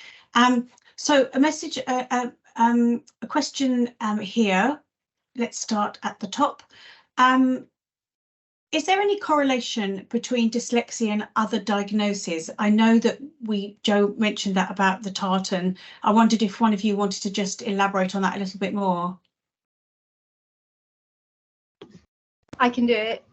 So a message, a question here. Let's start at the top. Is there any correlation between dyslexia and other diagnoses? I know that Joe mentioned that about the tartan. I wondered if one of you wanted to just elaborate on that a little bit more. I can do it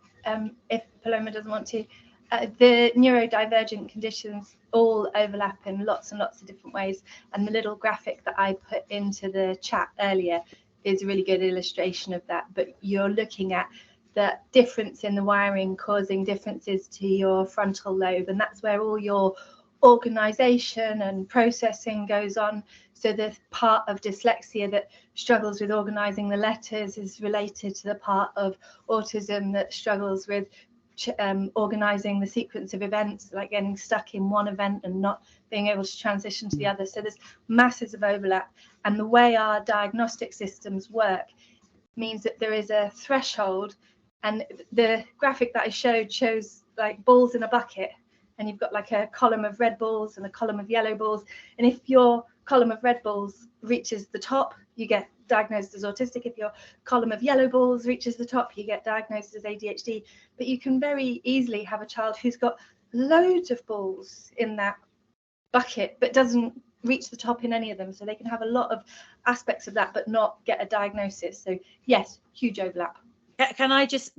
if Paloma doesn't want to. The neurodivergent conditions all overlap in lots and lots of different ways. And the little graphic that I put into the chat earlier is a really good illustration of that. But you're looking at the difference in the wiring causing differences to your frontal lobe, and that's where all your organization and processing goes on. So the part of dyslexia that struggles with organizing the letters is related to the part of autism that struggles with organizing the sequence of events, like getting stuck in one event and not being able to transition to the other. So there's masses of overlap, and the way our diagnostic systems work means that there is a threshold. And the graphic that I showed shows like balls in a bucket, and you've got like a column of red balls and a column of yellow balls. And if your column of red balls reaches the top, you get diagnosed as autistic. If your column of yellow balls reaches the top, you get diagnosed as ADHD. But you can very easily have a child who's got loads of balls in that bucket, but doesn't reach the top in any of them. So they can have a lot of aspects of that, but not get a diagnosis. So yes, huge overlap. Can I just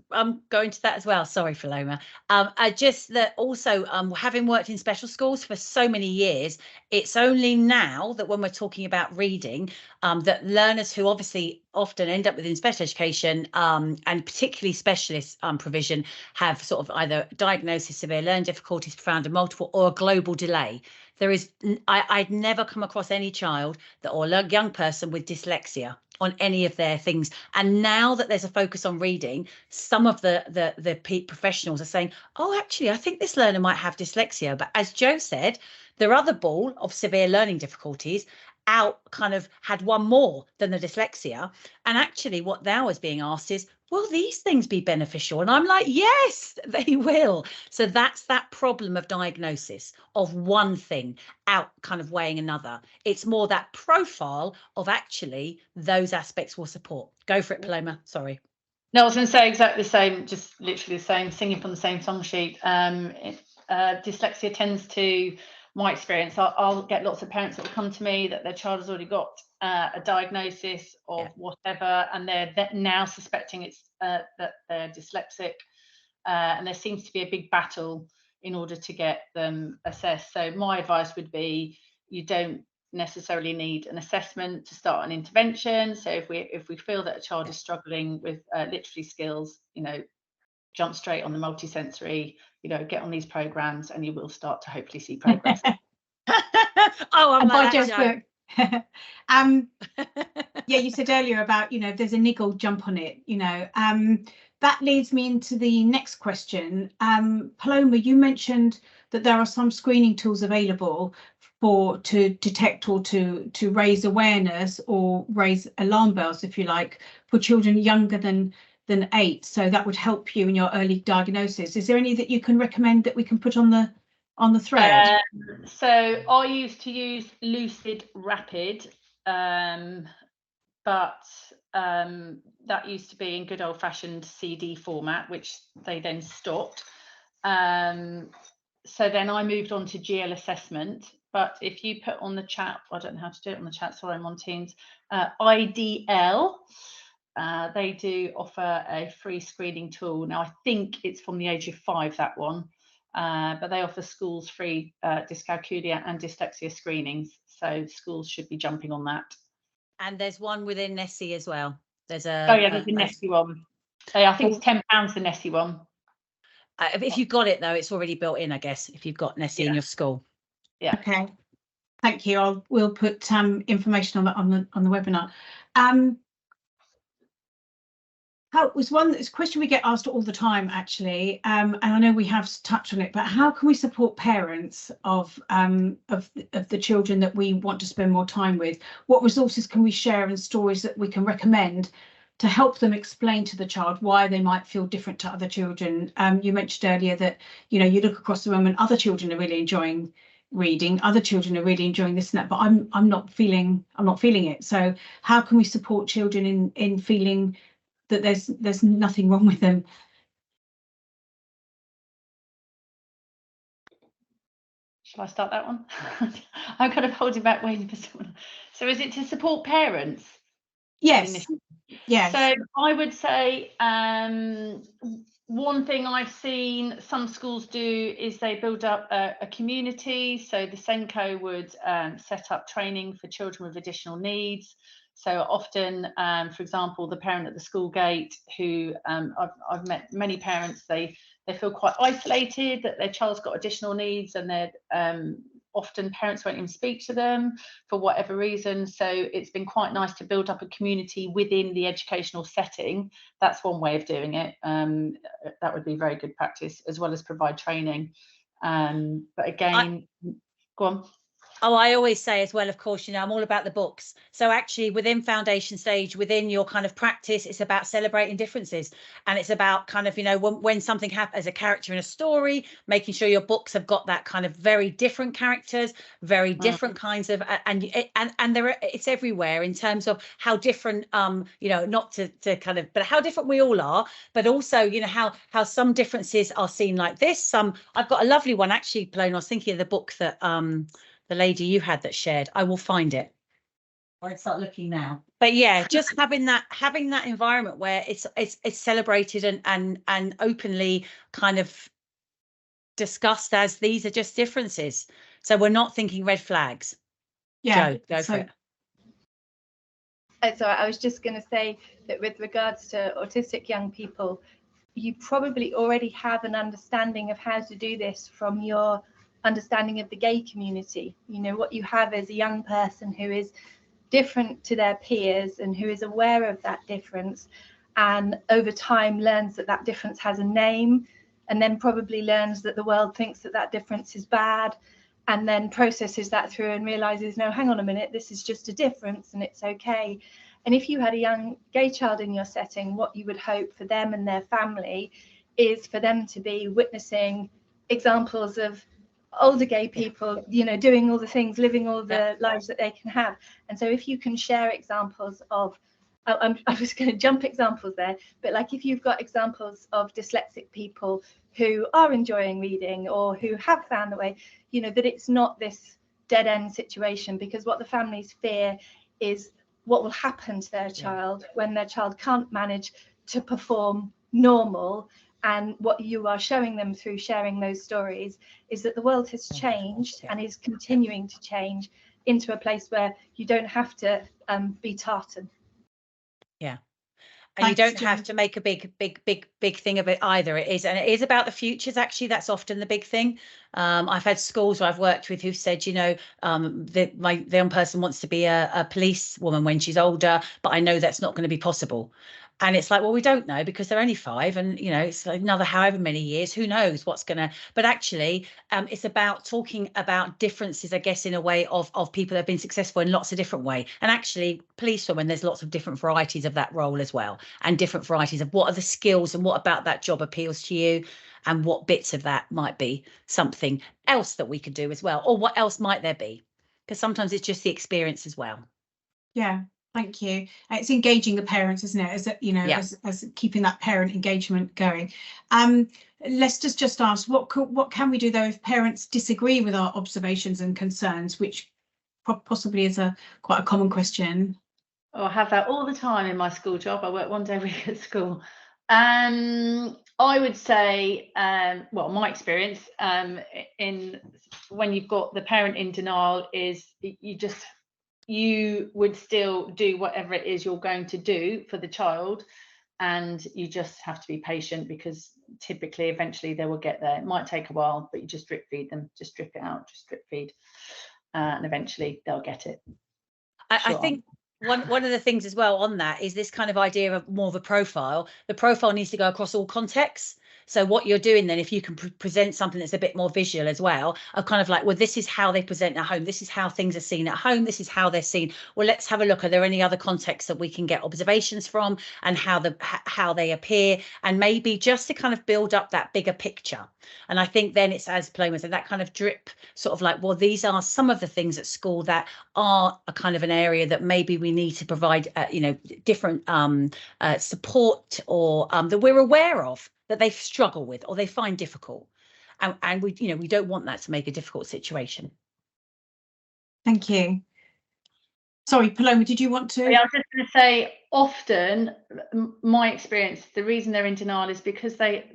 go into that as well? Sorry, Paloma. I just that also having worked in special schools for so many years, it's only now that when we're talking about reading, that learners who obviously often end up within special education and particularly specialist provision have sort of either diagnosis, severe learning difficulties, profound and multiple, or a global delay. There is, I'd never come across any child that or young person with dyslexia on any of their things. And now that there's a focus on reading, some of the professionals are saying, oh, actually, I think this learner might have dyslexia. But as Joe said, their other ball of severe learning difficulties kind of had one more than the dyslexia. And actually what now is being asked is, will these things be beneficial? And I'm like, yes, they will. So that's that problem of diagnosis of one thing out kind of weighing another. It's more that profile of actually those aspects will support. Go for it, Paloma. Sorry. No, I was going to say exactly the same, just literally the same, singing from the same song sheet. Dyslexia tends to, my experience, I'll get lots of parents that will come to me that their child has already got a diagnosis of whatever, and they're now suspecting it's that they're dyslexic, and there seems to be a big battle in order to get them assessed. So my advice would be, you don't necessarily need an assessment to start an intervention. So if we feel that a child is struggling with literacy skills, jump straight on the multisensory, get on these programs, and you will start to hopefully see progress. Oh, I'm like Joe's book. Yeah, you said earlier about, if there's a niggle, jump on it, that leads me into the next question. Paloma, you mentioned that there are some screening tools available to detect or to raise awareness or raise alarm bells, if you like, for children younger than 8. So that would help you in your early diagnosis. Is there any that you can recommend that we can put on the thread? So I used to use Lucid Rapid, but that used to be in good old-fashioned CD format, which they then stopped. So then I moved on to GL assessment. But if you put on the chat, I don't know how to do it on the chat, sorry, I'm on Teams, IDL, they do offer a free screening tool. Now, I think it's from the age of 5, that one, but they offer schools free dyscalculia and dyslexia screenings. So schools should be jumping on that. And there's one within Nessie as well. There's a there's a Nessie one. I think it's £10 the Nessie one. If you've got it though, it's already built in, I guess, if you've got Nessie in your school. Yeah. Okay. Thank you. We'll put information on that on the webinar. How was it's a question we get asked all the time, actually, and I know we have touched on it, but how can we support parents of the children that we want to spend more time with? What resources can we share and stories that we can recommend to help them explain to the child why they might feel different to other children? You mentioned earlier that, you know, you look across the room and other children are really enjoying reading, other children are really enjoying this and that, but I'm not feeling it. So how can we support children in feeling that there's nothing wrong with them? Shall I start that one? I'm kind of holding back waiting for someone. So is it to support parents? Yes. Yes. So I would say one thing I've seen some schools do is they build up a community. So the Senko would set up training for children with additional needs. So often, for example, the parent at the school gate who I've met many parents, they feel quite isolated, that their child's got additional needs, and they're often parents won't even speak to them for whatever reason. So it's been quite nice to build up a community within the educational setting. That's one way of doing it. That would be very good practice, as well as provide training. But again, go on. Oh, I always say as well, of course, you know, I'm all about the books. So actually within foundation stage, within your kind of practice, it's about celebrating differences. And it's about kind of, you know, when something happens as a character in a story, making sure your books have got that kind of very different characters, very different kinds of, and there it's everywhere in terms of how different, you know, not to kind of, but how different we all are, but also, you know, how some differences are seen like this. I've got a lovely one, actually, Paloma. I was thinking of the book that, the lady you had that shared. I will find it. Or start looking now. But yeah, just having that environment where it's celebrated and openly kind of discussed as these are just differences. So we're not thinking red flags. Yeah, Jo, go for it. So I was just going to say that with regards to autistic young people, you probably already have an understanding of how to do this from your understanding of the gay community. You know, what you have is a young person who is different to their peers and who is aware of that difference, and over time learns that that difference has a name, and then probably learns that the world thinks that that difference is bad, and then processes that through and realizes, no, hang on a minute, this is just a difference and it's okay. And if you had a young gay child in your setting, what you would hope for them and their family is for them to be witnessing examples of older gay people, you know, doing all the things, living all the lives that they can have. And so if you can share examples of, I was going to jump examples there, but like if you've got examples of dyslexic people who are enjoying reading or who have found the way, you know, that it's not this dead end situation, because what the families fear is what will happen to their child when their child can't manage to perform normal. And what you are showing them through sharing those stories is that the world has changed and is continuing to change into a place where you don't have to be tartan. Yeah. And you don't have to make a big thing of it either. It is about the futures. Actually, that's often the big thing. I've had schools where I've worked with who've said, you know, the young person wants to be a policewoman when she's older, but I know that's not going to be possible. And it's like, well, we don't know because they're only 5 and, you know, it's another however many years, who knows what's going to, but actually it's about talking about differences, I guess, in a way of people that have been successful in lots of different ways. And actually policewomen, there's lots of different varieties of that role as well, and different varieties of what are the skills and what about that job appeals to you, and what bits of that might be something else that we could do as well, or what else might there be, because sometimes it's just the experience as well. Yeah. Thank you. It's engaging the parents, isn't it? As you know, as keeping that parent engagement going. Let's just ask, what can we do though if parents disagree with our observations and concerns, which possibly is quite a common question. Oh, I have that all the time in my school job. I work one day a week at school. I would say, well, my experience in when you've got the parent in denial is you would still do whatever it is you're going to do for the child, and you just have to be patient, because typically eventually they will get there. It might take a while, but you just drip feed them, just drip it out, just drip feed, and eventually they'll get it. I think one of the things as well on that is this kind of idea of more of a profile. The profile needs to go across all contexts. So what you're doing then, if you can present something that's a bit more visual as well, of kind of like, well, this is how they present at home. This is how things are seen at home. This is how they're seen. Well, let's have a look. Are there any other contexts that we can get observations from, and how they appear, and maybe just to kind of build up that bigger picture. And I think then it's, as Paloma said, that kind of drip sort of like, well, these are some of the things at school that are a kind of an area that maybe we need to provide, different support, or that we're aware of, that they struggle with or they find difficult, and we don't want that to make a difficult situation. Thank you. Sorry, Paloma, did you want to? Yeah, I was just going to say, often my experience, the reason they're in denial is because they're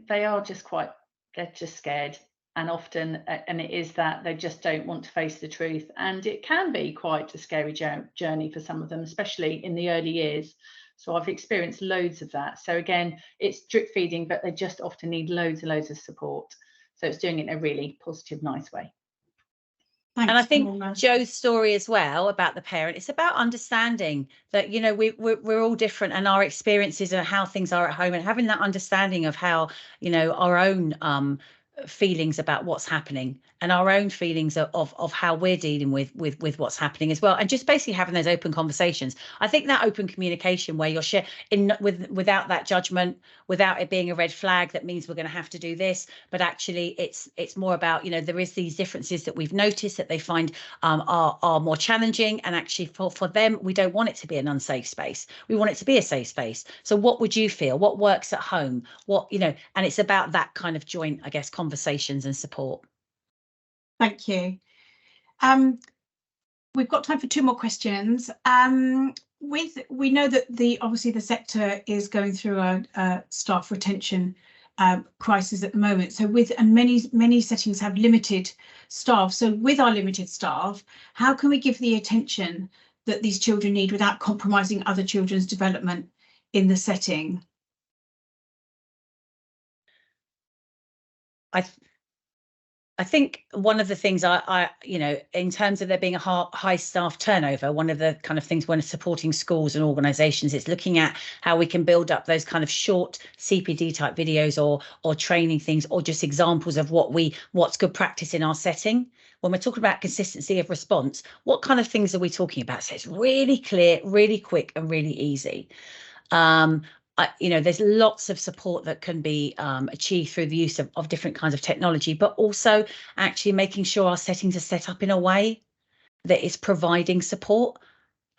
just scared, and often, and it is that they just don't want to face the truth, and it can be quite a scary journey for some of them, especially in the early years. So I've experienced loads of that. So again, it's drip feeding, but they just often need loads and loads of support. So it's doing it in a really positive, nice way. Thanks, and I think Paloma. Joe's story as well about the parent, it's about understanding that, we're all different, and our experiences and how things are at home, and having that understanding of how, our own feelings about what's happening, and our own feelings of how we're dealing with what's happening as well, and just basically having those open conversations. I think that open communication where you're without that judgment, without it being a red flag that means we're going to have to do this, but actually it's more about, there is these differences that we've noticed that they find are more challenging, and actually for them, we don't want it to be an unsafe space. We want it to be a safe space. So what would you feel? What works at home? And it's about that kind of joint, I guess, conversations and support. Thank you. We've got time for 2 more questions. We know that obviously the sector is going through a staff retention crisis at the moment. So and many settings have limited staff. So with our limited staff, how can we give the attention that these children need without compromising other children's development in the setting? I think one of the things I in terms of there being a high staff turnover, one of the kind of things when supporting schools and organisations is looking at how we can build up those kind of short CPD type videos or training things, or just examples of what's good practice in our setting. When we're talking about consistency of response, what kind of things are we talking about? So it's really clear, really quick, and really easy. There's lots of support that can be achieved through the use of different kinds of technology, but also actually making sure our settings are set up in a way that is providing support,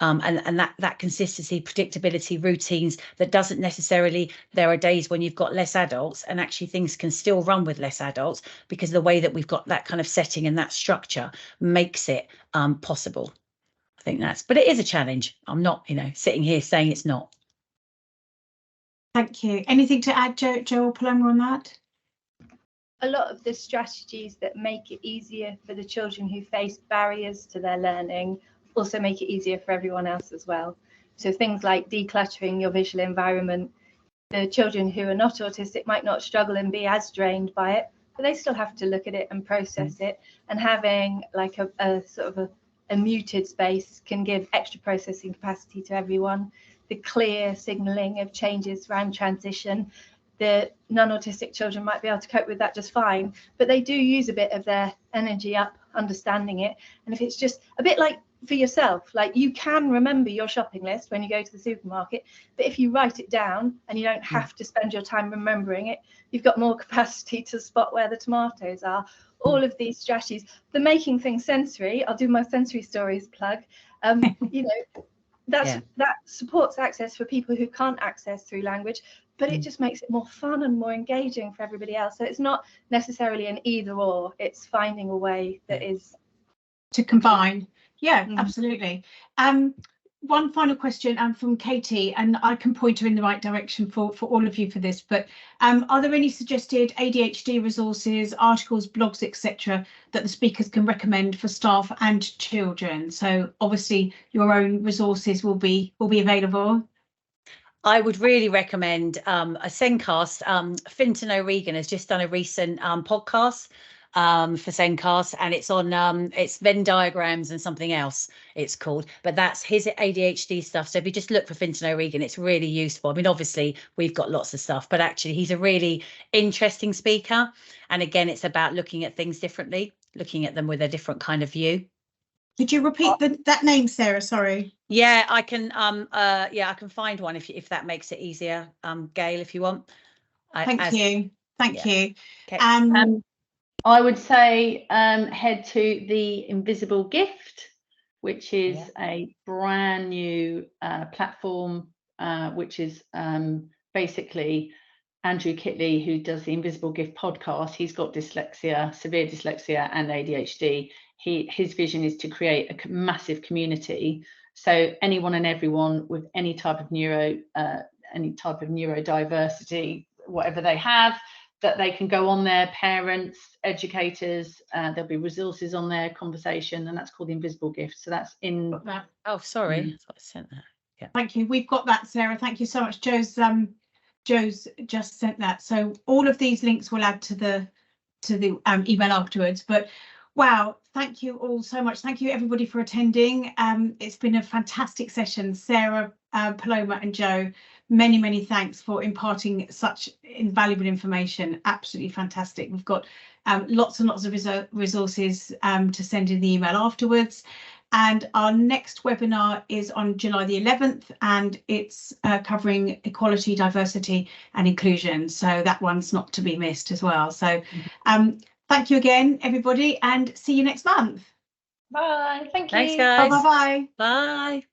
and that consistency, predictability, routines that doesn't necessarily, there are days when you've got less adults and actually things can still run with less adults, because the way that we've got that kind of setting and that structure makes it possible. I think but it is a challenge. I'm not, sitting here saying it's not. Thank you. Anything to add, Joe or Paloma, on that? A lot of the strategies that make it easier for the children who face barriers to their learning also make it easier for everyone else as well. So things like decluttering your visual environment. The children who are not autistic might not struggle and be as drained by it, but they still have to look at it and process it. And having like a sort of a muted space can give extra processing capacity to everyone. The clear signalling of changes around transition, the non-autistic children might be able to cope with that just fine, but they do use a bit of their energy up understanding it. And if it's just a bit like for yourself, like you can remember your shopping list when you go to the supermarket, but if you write it down and you don't have to spend your time remembering it, you've got more capacity to spot where the tomatoes are. All of these strategies, the making things sensory, I'll do my sensory stories plug, that supports access for people who can't access through language, but it just makes it more fun and more engaging for everybody else. So it's not necessarily an either or, it's finding a way that is to combine. Yeah, absolutely. One final question from Katie, and I can point her in the right direction for all of you for this, but are there any suggested ADHD resources, articles, blogs, etc. that the speakers can recommend for staff and children? So obviously your own resources will be available. I would really recommend a Zencast. Fintan O'Regan has just done a recent podcast for Zencast, and it's on it's Venn diagrams and something else it's called, but that's his ADHD stuff. So if you just look for Fintan O'Regan, it's really useful. I mean, obviously we've got lots of stuff, but actually he's a really interesting speaker, and again it's about looking at things differently, looking at them with a different kind of view. Could you repeat that name, Sarah? Sorry. Yeah, I can yeah, I can find one if that makes it easier, Gail, if you want. Thank you. Okay. I would say head to the Invisible Gift, which is a brand new platform, which is basically Andrew Kitley, who does the Invisible Gift podcast. He's got dyslexia, severe dyslexia and ADHD. His vision is to create a massive community. So anyone and everyone with any type of neurodiversity, whatever they have, that they can go on there, parents, educators, there'll be resources on their conversation, and that's called the Invisible Gift. So that's in that. Oh, sorry, I thought I sent that. Yeah. Thank you. We've got that, Sarah. Thank you so much. Joe's just sent that. So all of these links will add to the email afterwards. But wow, thank you all so much. Thank you everybody for attending. It's been a fantastic session. Sarah, Paloma and Joe, many thanks for imparting such invaluable information. Absolutely fantastic. We've got lots and lots of resources to send in the email afterwards. And our next webinar is on July the 11th, and it's covering equality, diversity and inclusion. So that one's not to be missed as well. So thank you again, everybody, and see you next month. Bye. Thank you. Thanks, guys. Bye. Bye.